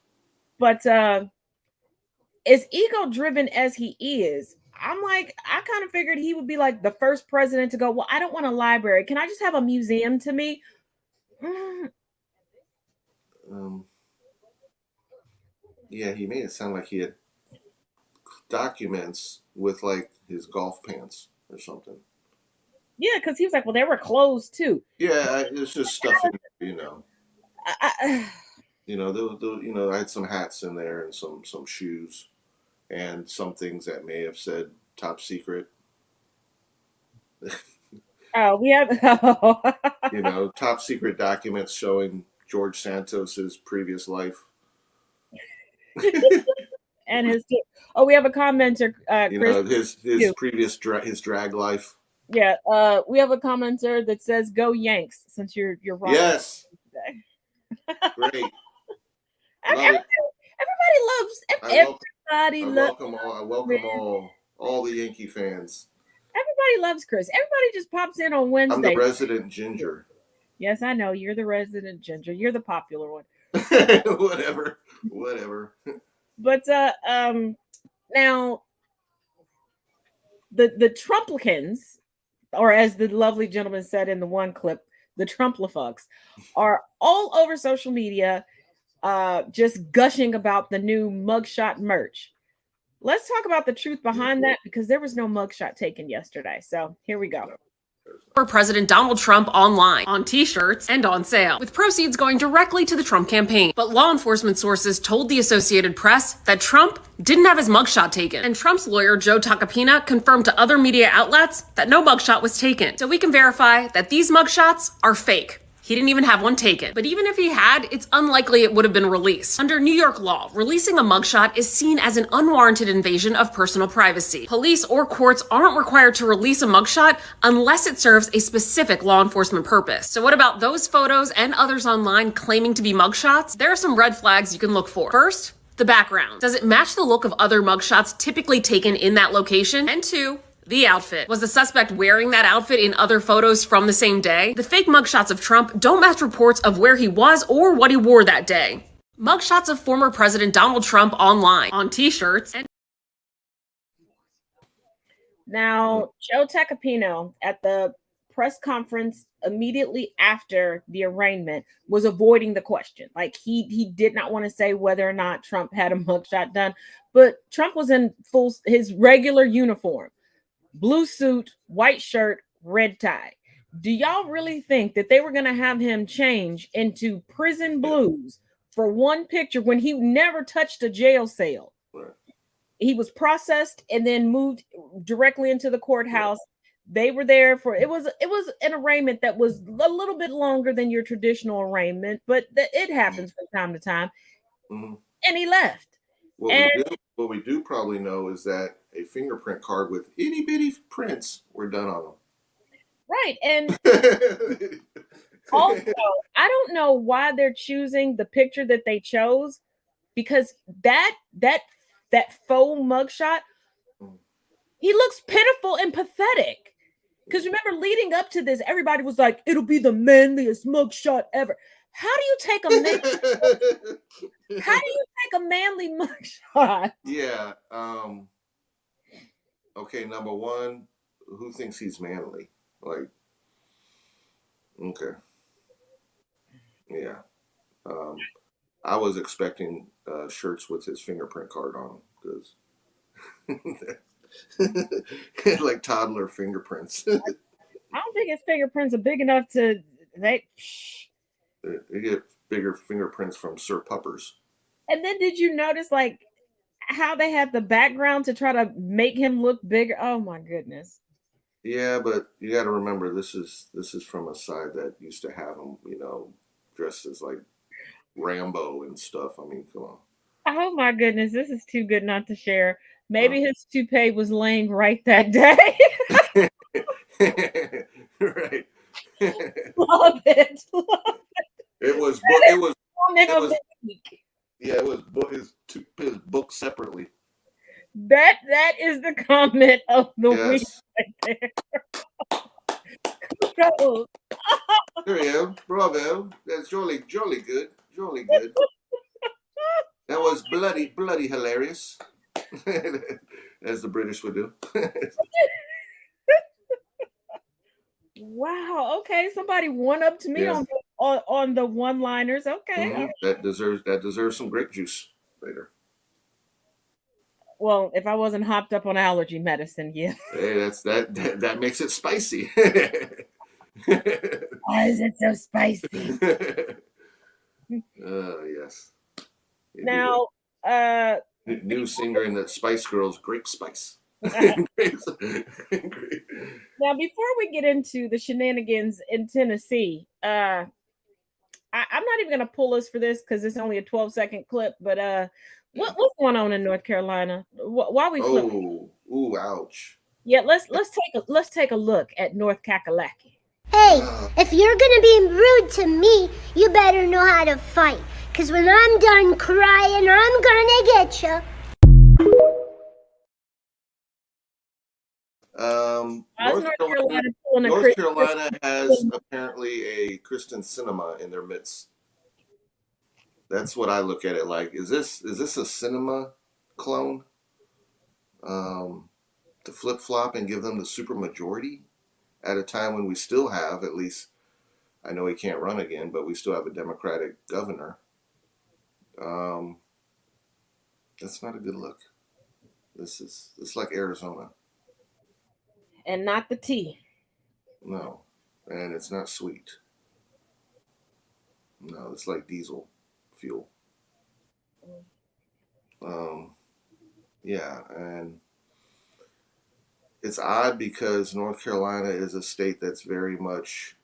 But as ego-driven as he is, I'm like, I kind of figured he would be like the first president to go, well, I don't want a library. Can I just have a museum to me? Yeah, he made it sound like he had documents with like his golf pants or something. Yeah, because he was like, well, they were closed too. Yeah, it's just stuff in there, you know. I had some hats in there and some shoes and some things that may have said top secret. Oh, we have top secret documents showing George Santos's previous life. And his we have a commenter, You Chris. know, his previous his drag life. Yeah, we have a commenter that says "Go Yanks" since you're wrong. Yes. Today. Great. Everybody loves. Everybody loves. I welcome all the Yankee fans. Everybody loves Chris. Everybody just pops in on Wednesday. I'm the resident ginger. Yes, I know you're the resident ginger. You're the popular one. Whatever. But now the Trumplicans, or as the lovely gentleman said in the one clip, the Trumplifucks, are all over social media, just gushing about the new mugshot merch. Let's talk about the truth behind that, because there was no mugshot taken yesterday. So here we go. For President Donald Trump online, on t-shirts, and on sale, with proceeds going directly to the Trump campaign. But law enforcement sources told the Associated Press that Trump didn't have his mugshot taken, and Trump's lawyer Joe Tacopina confirmed to other media outlets that no mugshot was taken. So we can verify that these mugshots are fake. He didn't even have one taken. But even if he had, it's unlikely it would have been released. Under New York law, releasing a mugshot is seen as an unwarranted invasion of personal privacy. Police or courts aren't required to release a mugshot unless it serves a specific law enforcement purpose. So what about those photos and others online claiming to be mugshots? There are some red flags you can look for. First, the background. Does it match the look of other mugshots typically taken in that location? And two, the outfit. Was the suspect wearing that outfit in other photos from the same day? The fake mugshots of Trump don't match reports of where he was or what he wore that day. Mugshots of former President Donald Trump online, on t-shirts, and now Joe Tacopino at the press conference immediately after the arraignment was avoiding the question. Like he did not want to say whether or not Trump had a mugshot done, but Trump was in his regular uniform. Blue suit, white shirt, red tie. Do y'all really think that they were going to have him change into prison blues for one picture when he never touched a jail cell? Right. He was processed and then moved directly into the courthouse. They were there for it was an arraignment that was a little bit longer than your traditional arraignment, but it happens from time to time. Mm-hmm. And he left. What we do probably know is that a fingerprint card with itty bitty prints were done on them. Right. And also, I don't know why they're choosing the picture that they chose, because that faux mugshot, he looks pitiful and pathetic. Because remember, leading up to this, everybody was like, it'll be the manliest mugshot ever. How do you take a manly mugshot? Yeah. Okay, number one, who thinks he's manly? Like, okay. Yeah. I was expecting shirts with his fingerprint card on them, because like toddler fingerprints. I don't think his fingerprints are big enough to They get bigger fingerprints from Sir Puppers. And then did you notice like how they had the background to try to make him look bigger? Oh my goodness. Yeah, but you got to remember this is from a side that used to have him, dressed as like Rambo and stuff. I mean, come on. Oh my goodness, this is too good not to share. Maybe his toupee was laying right that day. Right. Love it. It was his book separately. That is the comment of the week right there. Kudos. There you go. Bravo. That's jolly good. Jolly good. That was bloody hilarious. As the British would do. Wow. Okay. Somebody one up to me on the one-liners. Okay. Mm-hmm. That deserves some grape juice later. Well, if I wasn't hopped up on allergy medicine, yeah. Hey, that makes it spicy. Why is it so spicy? Yes. Now, new singer in the Spice Girls, Grape Spice. Now, before we get into the shenanigans in Tennessee, I'm not even gonna pull us for this because it's only a 12-second clip. But what's going on in North Carolina? Why we flip? Oh, ooh, ouch. Yeah, let's take a look at North Kakalaki. Hey, if you're gonna be rude to me, you better know how to fight. Cause when I'm done crying, I'm gonna get you. North Carolina has apparently a Kristen Cinema in their midst. That's what I look at it like. Is this a cinema clone? To flip flop and give them the super majority at a time when we still have, at least I know he can't run again, but we still have a Democratic governor. That's not a good look. It's like Arizona. And not the tea. No, and it's not sweet. No, it's like diesel fuel. Yeah, and it's odd because North Carolina is a state that's very much,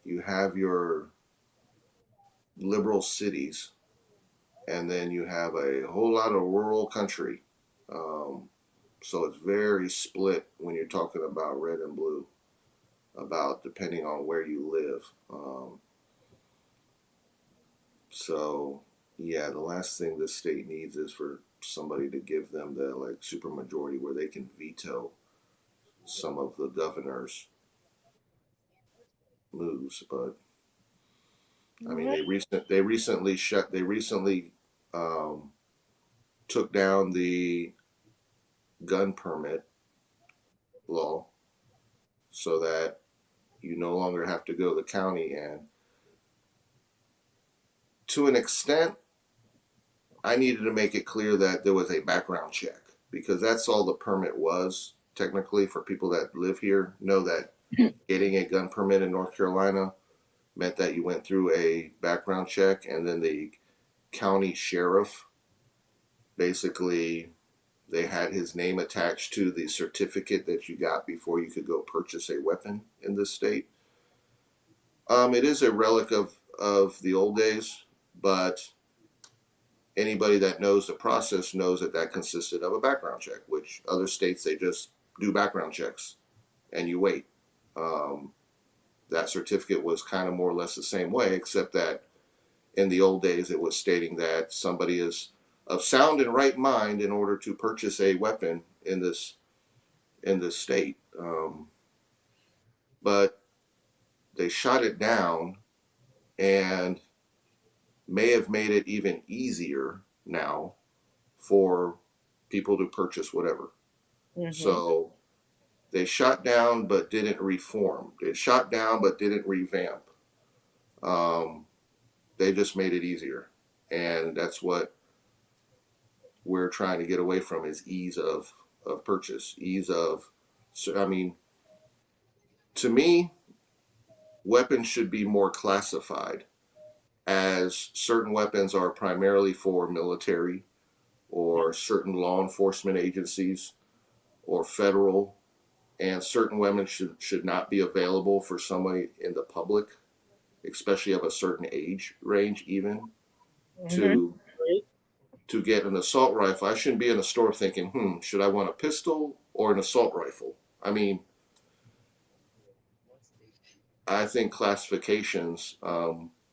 you have your liberal cities, and then you have a whole lot of rural country. So it's very split when you're talking about red and blue, about depending on where you live. So yeah, the last thing this state needs is for somebody to give them the like super majority where they can veto some of the governor's moves. But I mean, they recently took down the gun permit law so that you no longer have to go to the county. And to an extent, I needed to make it clear that there was a background check, because that's all the permit was technically. For people that live here know that getting a gun permit in North Carolina meant that you went through a background check, and then the county sheriff, basically they had his name attached to the certificate that you got before you could go purchase a weapon in this state. It is a relic of the old days, but anybody that knows the process knows that that consisted of a background check, which other states, they just do background checks and you wait. That certificate was kind of more or less the same way, except that in the old days it was stating that somebody is of sound and right mind in order to purchase a weapon in this state. But they shot it down and may have made it even easier now for people to purchase whatever. Mm-hmm. So they shot down but didn't reform. They shot down but didn't revamp. They just made it easier. And that's what we're trying to get away from, is ease of purchase, ease of, I mean, to me, weapons should be more classified, as certain weapons are primarily for military or certain law enforcement agencies or federal, and certain weapons should not be available for somebody in the public, especially of a certain age range even. Mm-hmm. To get an assault rifle, I shouldn't be in a store thinking, should I want a pistol or an assault rifle? I mean, I think classifications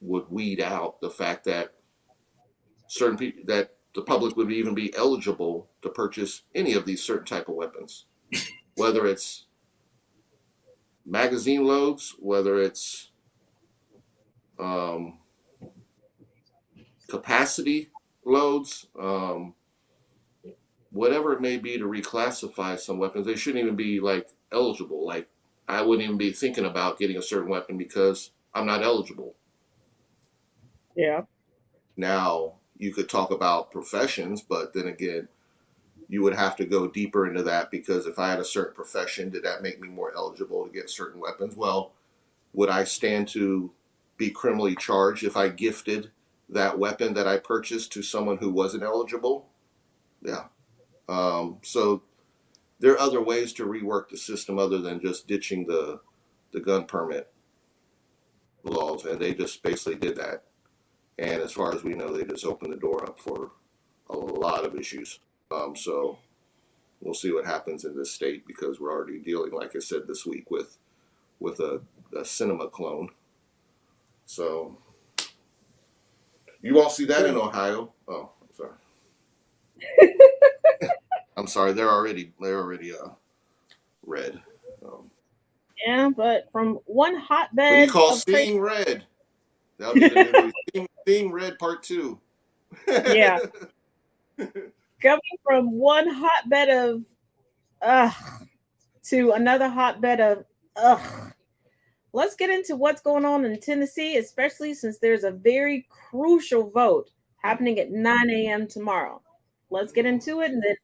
would weed out the fact that certain people, that the public would even be eligible to purchase any of these certain type of weapons, whether it's magazine loads, whether it's capacity loads, whatever it may be, to reclassify some weapons. They shouldn't even be like eligible. Like, I wouldn't even be thinking about getting a certain weapon because I'm not eligible. Yeah. Now, you could talk about professions, but then again, you would have to go deeper into that, because if I had a certain profession, did that make me more eligible to get certain weapons? Well, would I stand to be criminally charged if I gifted that weapon that I purchased to someone who wasn't eligible? Yeah. So there are other ways to rework the system other than just ditching the gun permit. laws, and they just basically did that. And as far as we know, they just opened the door up for a lot of issues. So we'll see what happens in this state, because we're already dealing, like I said, this week with a cinema clone. So you won't see that in Ohio. Oh, I'm sorry. I'm sorry. They're already red. Yeah, but from one What do hotbed you call of Seeing Red? That'll be the new movie. Seeing Red Part 2. yeah, coming from one hotbed of to another hotbed of ugh. Let's get into what's going on in Tennessee, especially since there's a very crucial vote happening at 9 a.m. tomorrow. Let's get into it, and then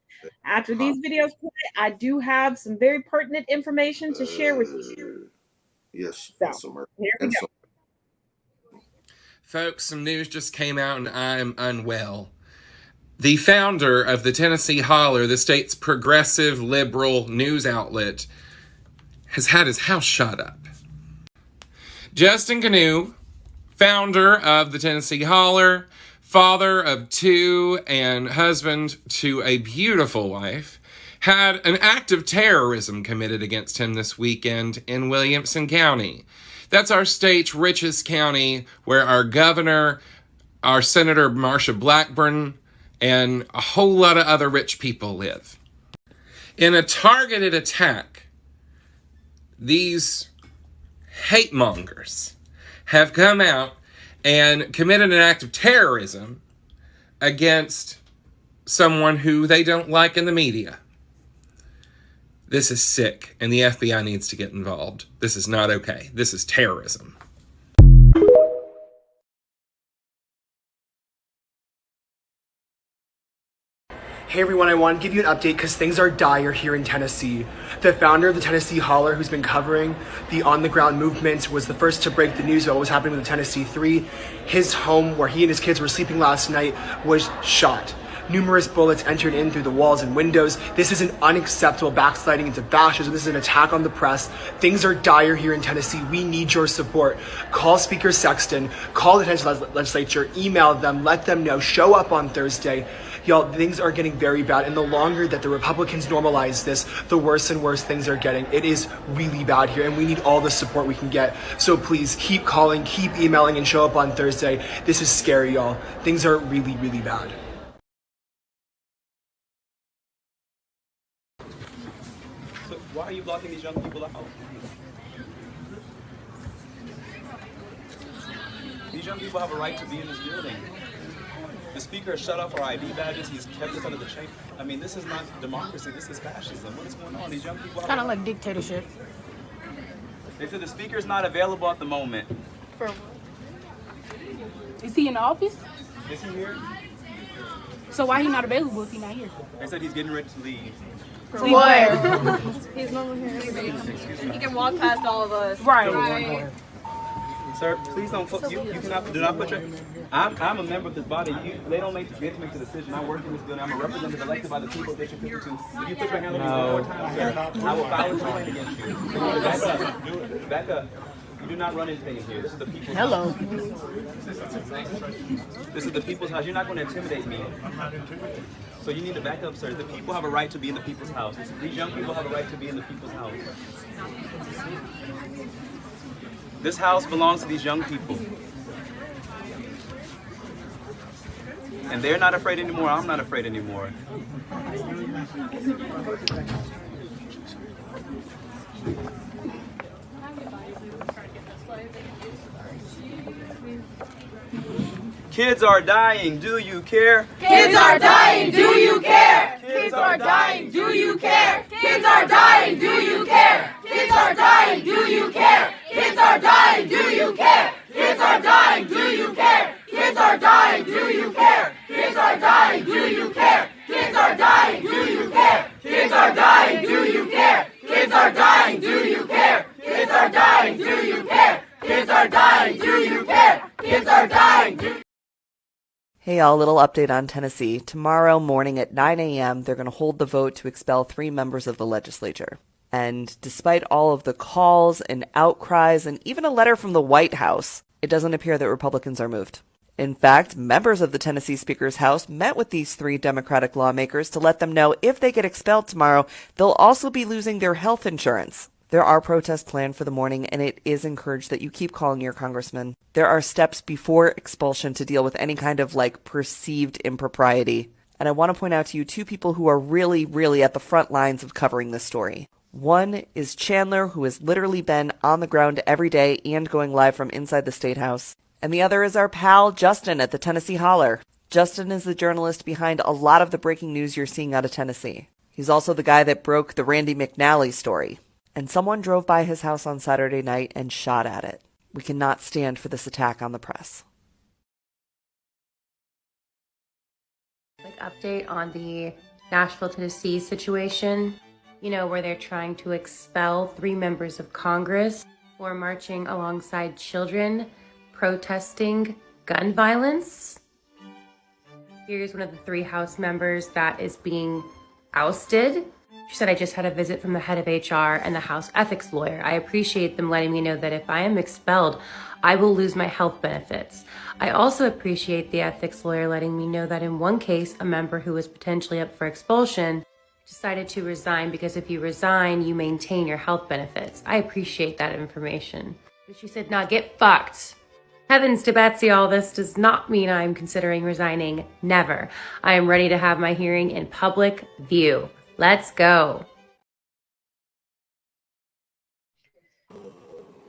after these videos play, I do have some very pertinent information to share with you. Yes. So, here we go. Folks, some news just came out and I'm unwell. The founder of the Tennessee Holler, the state's progressive liberal news outlet, has had his house shot up. Justin Canoe, founder of the Tennessee Holler, father of 2 and husband to a beautiful wife, had an act of terrorism committed against him this weekend in Williamson County. That's our state's richest county, where our governor, our Senator Marsha Blackburn, and a whole lot of other rich people live. In a targeted attack, these hate mongers have come out and committed an act of terrorism against someone who they don't like in the media. This is sick, and the FBI needs to get involved. This is not okay. This is terrorism. Hey everyone, I want to give you an update because things are dire here in Tennessee. The founder of the Tennessee Holler, who's been covering the on-the-ground movement, was the first to break the news about what was happening with the Tennessee 3. His home, where he and his kids were sleeping last night, was shot. Numerous bullets entered in through the walls and windows. This is an unacceptable backsliding into fascism. This is an attack on the press. Things are dire here in Tennessee. We need your support. Call Speaker Sexton, call the Tennessee legislature, email them, let them know, show up on Thursday. Y'all, things are getting very bad, and the longer that the Republicans normalize this, the worse and worse things are getting. It is really bad here, and we need all the support we can get. So please, keep calling, keep emailing, and show up on Thursday. This is scary, y'all. Things are really, really bad. So why are you blocking these young people out? These young people have a right to be in this building. The speaker has shut off our ID badges. He's kept us under the chain. I mean, this is not democracy. This is fascism. What is going on? These young people. Kind of like dictatorship. They said the speaker's not available at the moment. For is he in the office? Is he here? So why he not available if he not here? They said he's getting ready to leave. For where? He's not here. Excuse me. He can walk past all of us. Right. Sir, please don't. You cannot. Do not put your. I'm a member of this body. They don't make the decision. I work in this building. I'm a representative elected by the people that you're picking to. If you put your hand on me one more time, sir, I will file a complaint against you. Back up. Back up. You do not run anything in here. This is the people's house. This is the people's house. You're not going to intimidate me. So you need to back up, sir. The people have a right to be in the people's house. These young people have a right to be in the people's house. This house belongs to these young people. And they're not afraid anymore. I'm not afraid anymore. Kids are dying, do you care? Kids are dying, do you care? Kids are dying, do you care? Kids are dying, do you care? Kids are dying, do you care? Kids are dying, do you care? Kids are dying, do you care? Kids are dying, do you care? Kids are dying, do you care? Kids are dying, do you care? Kids are dying, do you care? Kids are dying, do you care? Kids are dying, do you care? Kids are dying, do you care? Kids are dying, do you care? Hey y'all, little update on Tennessee. Tomorrow morning at 9 a.m., they're going to hold the vote to expel 3 members of the legislature. And despite all of the calls and outcries and even a letter from the White House, it doesn't appear that Republicans are moved. In fact, members of the Tennessee Speaker's House met with these 3 Democratic lawmakers to let them know if they get expelled tomorrow, they'll also be losing their health insurance. There are protests planned for the morning, and it is encouraged that you keep calling your congressman. There are steps before expulsion to deal with any kind of, perceived impropriety. And I want to point out to you 2 people who are really, really at the front lines of covering this story. One is Chandler, who has literally been on the ground every day and going live from inside the State House. And the other is our pal, Justin, at the Tennessee Holler. Justin is the journalist behind a lot of the breaking news you're seeing out of Tennessee. He's also the guy that broke the Randy McNally story. And someone drove by his house on Saturday night and shot at it. We cannot stand for this attack on the press. Quick update on the Nashville, Tennessee situation, where they're trying to expel 3 members of Congress for marching alongside children protesting gun violence. Here's one of the 3 House members that is being ousted. She said, I just had a visit from the head of HR and the House ethics lawyer. I appreciate them letting me know that if I am expelled, I will lose my health benefits. I also appreciate the ethics lawyer letting me know that in one case, a member who was potentially up for expulsion decided to resign because if you resign, you maintain your health benefits. I appreciate that information. But she said, nah, get fucked. Heavens to Betsy, all this does not mean I'm considering resigning. Never. I am ready to have my hearing in public view. Let's go.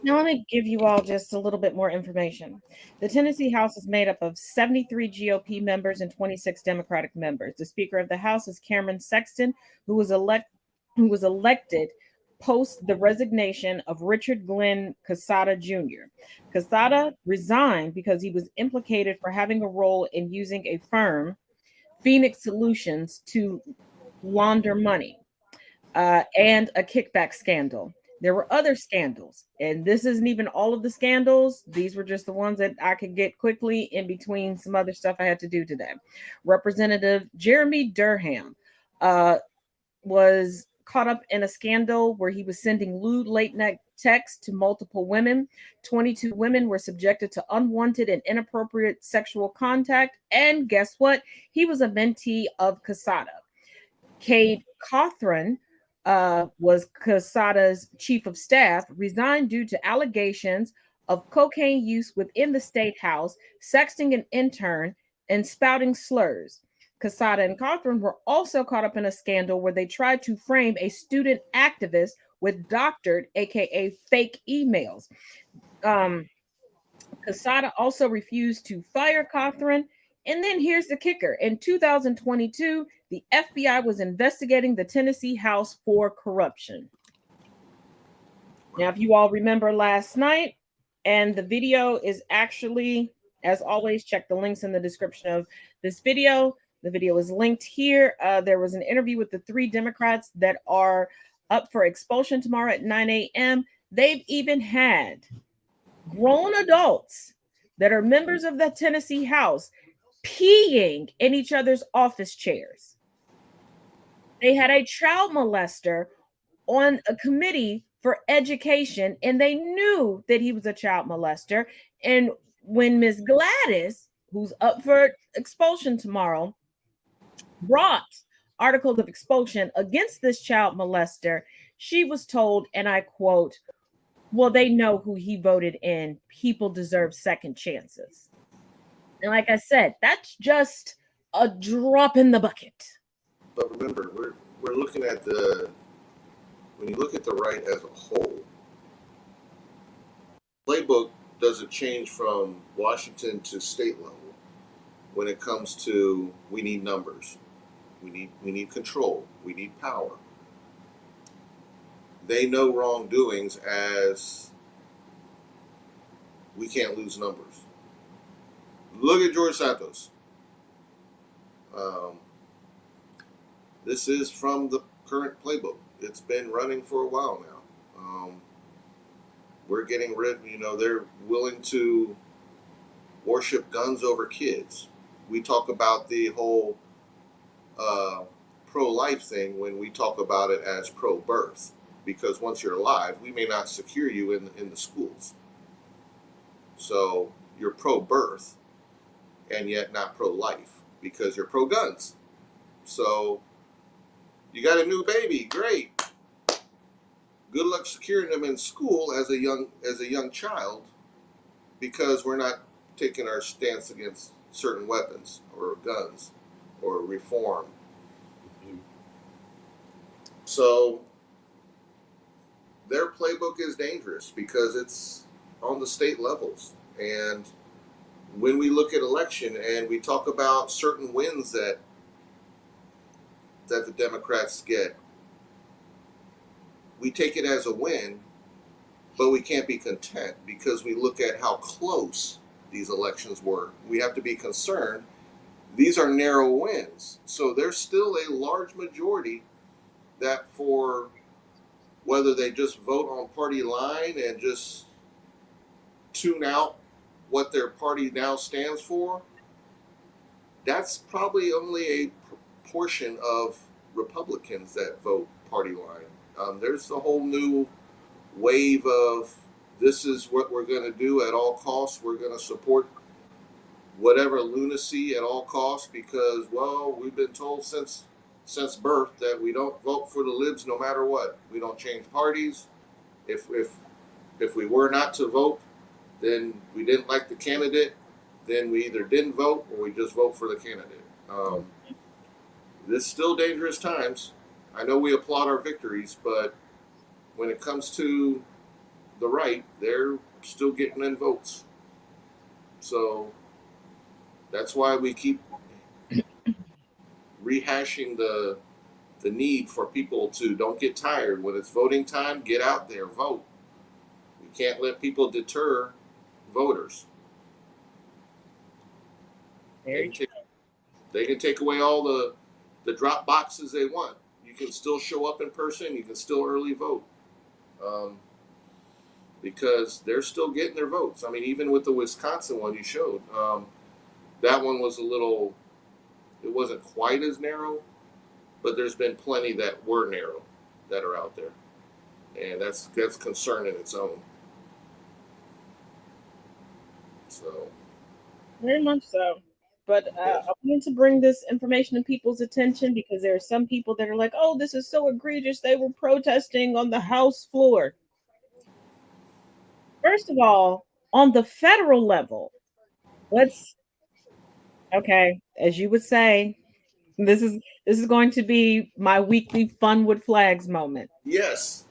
Now, let me give you all just a little bit more information. The Tennessee House is made up of 73 GOP members and 26 Democratic members. The Speaker of the House is Cameron Sexton, who was elected post the resignation of Richard Glenn Casada Jr. Casada resigned because he was implicated for having a role in using a firm, Phoenix Solutions, to launder money and a kickback scandal. There were other scandals, and this isn't even all of the scandals. These were just the ones that I could get quickly in between some other stuff I had to do today. Representative Jeremy Durham was caught up in a scandal where he was sending lewd late-night texts to multiple women. 22 women were subjected to unwanted and inappropriate sexual contact, and guess what? He was a mentee of Casada. Cade Cawthron was Casada's chief of staff, resigned due to allegations of cocaine use within the State House, sexting an intern, and spouting slurs. Casada and Cawthron were also caught up in a scandal where they tried to frame a student activist with doctored, aka fake emails. Casada also refused to fire Cawthron. And then here's the kicker. In 2022, the FBI was investigating the Tennessee House for corruption. Now, if you all remember last night, and the video is actually, as always, check the links in the description of this video. The video is linked here. There was an interview with the 3 Democrats that are up for expulsion tomorrow at 9 a.m. They've even had grown adults that are members of the Tennessee House peeing in each other's office chairs. They had a child molester on a committee for education, and they knew that he was a child molester. And when Miss Gladys, who's up for expulsion tomorrow, brought articles of expulsion against this child molester, she was told, and I quote, well, they know who he voted in. People deserve second chances. And like I said, that's just a drop in the bucket. But remember, we're looking at when you look at the right as a whole, playbook doesn't change from Washington to state level when it comes to we need numbers, we need control, we need power. They know wrongdoings as we can't lose numbers. Look at George Santos. This is from the current playbook. It's been running for a while now. We're getting rid, they're willing to worship guns over kids. We talk about the whole pro-life thing when we talk about it as pro-birth. because once you're alive, we may not secure you in the schools. So you're pro-birth and yet not pro-life because you're pro-guns. So you got a new baby, great. Good luck securing them in school as a young child, because we're not taking our stance against certain weapons or guns or reform. So their playbook is dangerous because it's on the state levels. And when we look at election and we talk about certain wins that the Democrats get, we take it as a win, but we can't be content because we look at how close these elections were. We have to be concerned. These are narrow wins. So there's still a large majority that, for whether they just vote on party line and just tune out what their party now stands for, that's probably only a portion of Republicans that vote party line. There's a whole new wave of, this is what we're going to do at all costs. We're going to support whatever lunacy at all costs because, well, we've been told since birth that we don't vote for the libs no matter what. We don't change parties. If we were not to vote, then we didn't like the candidate, then we either didn't vote or we just vote for the candidate. This is still dangerous times. I know we applaud our victories, but when it comes to the right, they're still getting in votes. So that's why we keep rehashing the need for people to don't get tired. When it's voting time, get out there, vote. We can't let people deter voters. They can take away all the drop boxes they want. You can still show up in person. You can still early vote. Because they're still getting their votes. I mean, even with the Wisconsin one you showed, that one was it wasn't quite as narrow, but there's been plenty that were narrow that are out there. And that's concern in its own. So. Very much so. But I wanted to bring this information to people's attention because there are some people that are like, oh, this is so egregious. They were protesting on the House floor. First of all, on the federal level, as you would say, this is going to be my weekly fun with flags moment. Yes.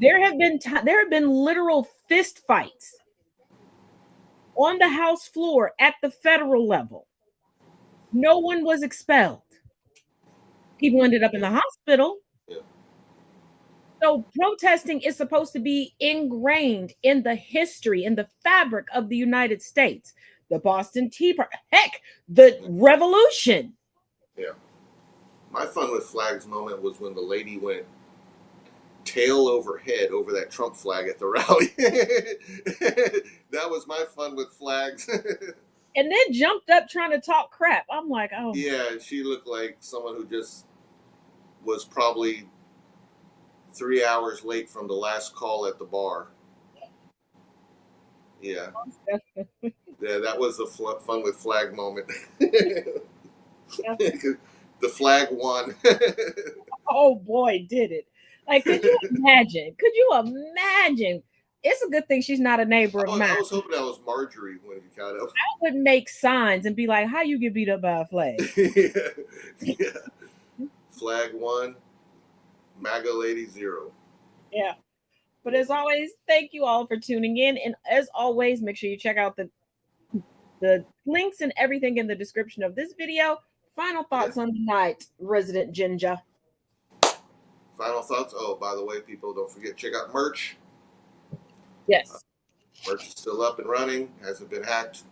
There have been literal fist fights on the House floor at the federal level. No one was expelled. People ended up in the hospital. Yeah. So protesting is supposed to be ingrained in the history, in the fabric of the United States. The Boston Tea Party, heck, the Revolution. Yeah. My fun with flags moment was when the lady went tail over head over that Trump flag at the rally. That was my fun with flags. And then jumped up trying to talk crap. I'm like, oh. Yeah, she looked like someone who just was probably 3 hours late from the last call at the bar. Yeah. Yeah, that was the fun with flag moment. The flag won. Oh boy, did it. Like, could you imagine? It's a good thing she's not a neighbor of mine. I was hoping that was Marjorie when he got up. I would make signs and be like, how you get beat up by a flag? Yeah. Flag 1, MAGA lady 0. Yeah. But as always, thank you all for tuning in. And as always, make sure you check out the links and everything in the description of this video. Final thoughts on the night, Resident Ginger. Final thoughts. Oh, by the way, people, don't forget, check out merch. Yes. Merch is still up and running. Hasn't been hacked.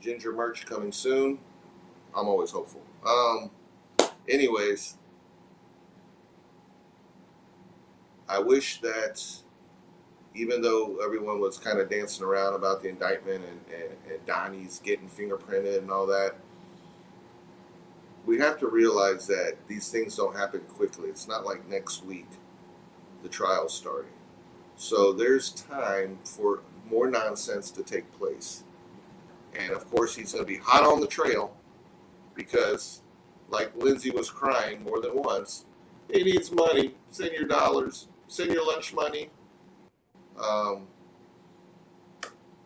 Ginger merch coming soon. I'm always hopeful. Anyways, I wish that even though everyone was kind of dancing around about the indictment and Donnie's getting fingerprinted and all that, we have to realize that these things don't happen quickly. It's not like next week the trial's starting. So there's time for more nonsense to take place. And of course, he's going to be hot on the trail because, like Lindsay was crying more than once, he needs money. Send your dollars. Send your lunch money.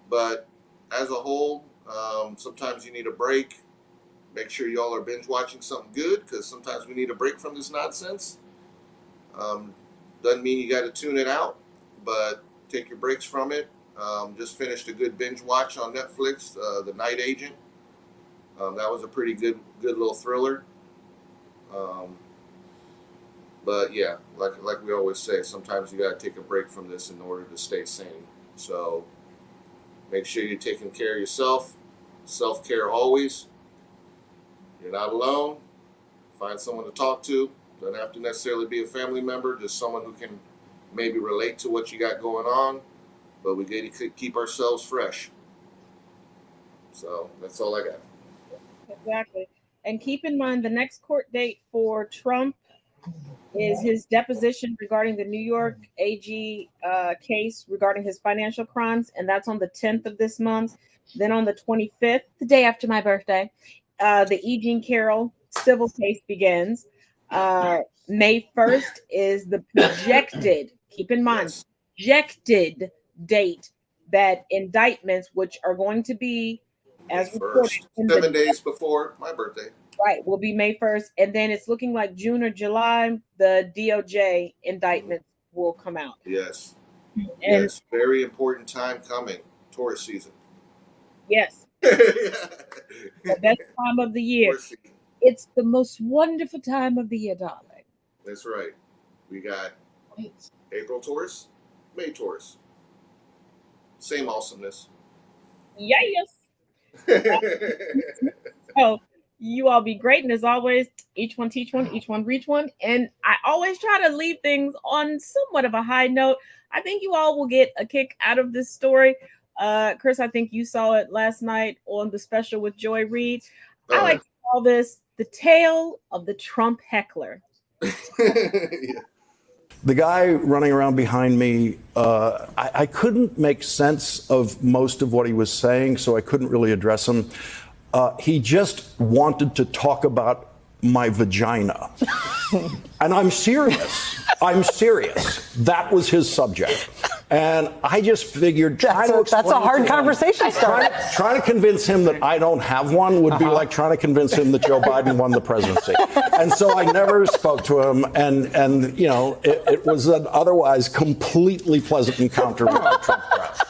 But as a whole, sometimes you need a break. Make sure y'all are binge watching something good, because sometimes we need a break from this nonsense. Doesn't mean you got to tune it out, but take your breaks from it. Just finished a good binge watch on Netflix, The Night Agent. That was a pretty good little thriller. But yeah, like we always say, sometimes you got to take a break from this in order to stay sane. So make sure you're taking care of yourself. Self-care always. You're not alone. Find someone to talk to. Doesn't have to necessarily be a family member, just someone who can maybe relate to what you got going on. But we got to keep ourselves fresh. So that's all I got. Exactly. And keep in mind, the next court date for Trump is his deposition regarding the New York AG case regarding his financial crimes, and that's on the 10th of this month. Then on the 25th, the day after my birthday, the E. Jean Carroll civil case begins. May 1st is the projected, keep in mind, projected date that indictments, which are going to be, as reported, 7 days before my birthday. Right, will be May 1st. And then it's looking like June or July, the DOJ indictments will come out. Yes. And yes, very important time coming. Tourist season. Yes. The best time of the year. It's the most wonderful time of the year, darling. That's right. We got April Taurus, May Taurus. Same awesomeness. Yes. So you all be great. And as always, each one teach one, each one reach one. And I always try to leave things on somewhat of a high note. I think you all will get a kick out of this story. Chris, I think you saw it last night on the special with Joy Reid. I like to call this the tale of the Trump heckler. The guy running around behind me, I couldn't make sense of most of what he was saying, so I couldn't really address him. He just wanted to talk about my vagina. And I'm serious. I'm serious. That was his subject. And I just figured that's a hard conversation starter. Trying to convince him that I don't have one would be like trying to convince him that Joe Biden won the presidency. And so I never spoke to him. And you know, it was an otherwise completely pleasant encounter with the Trump press.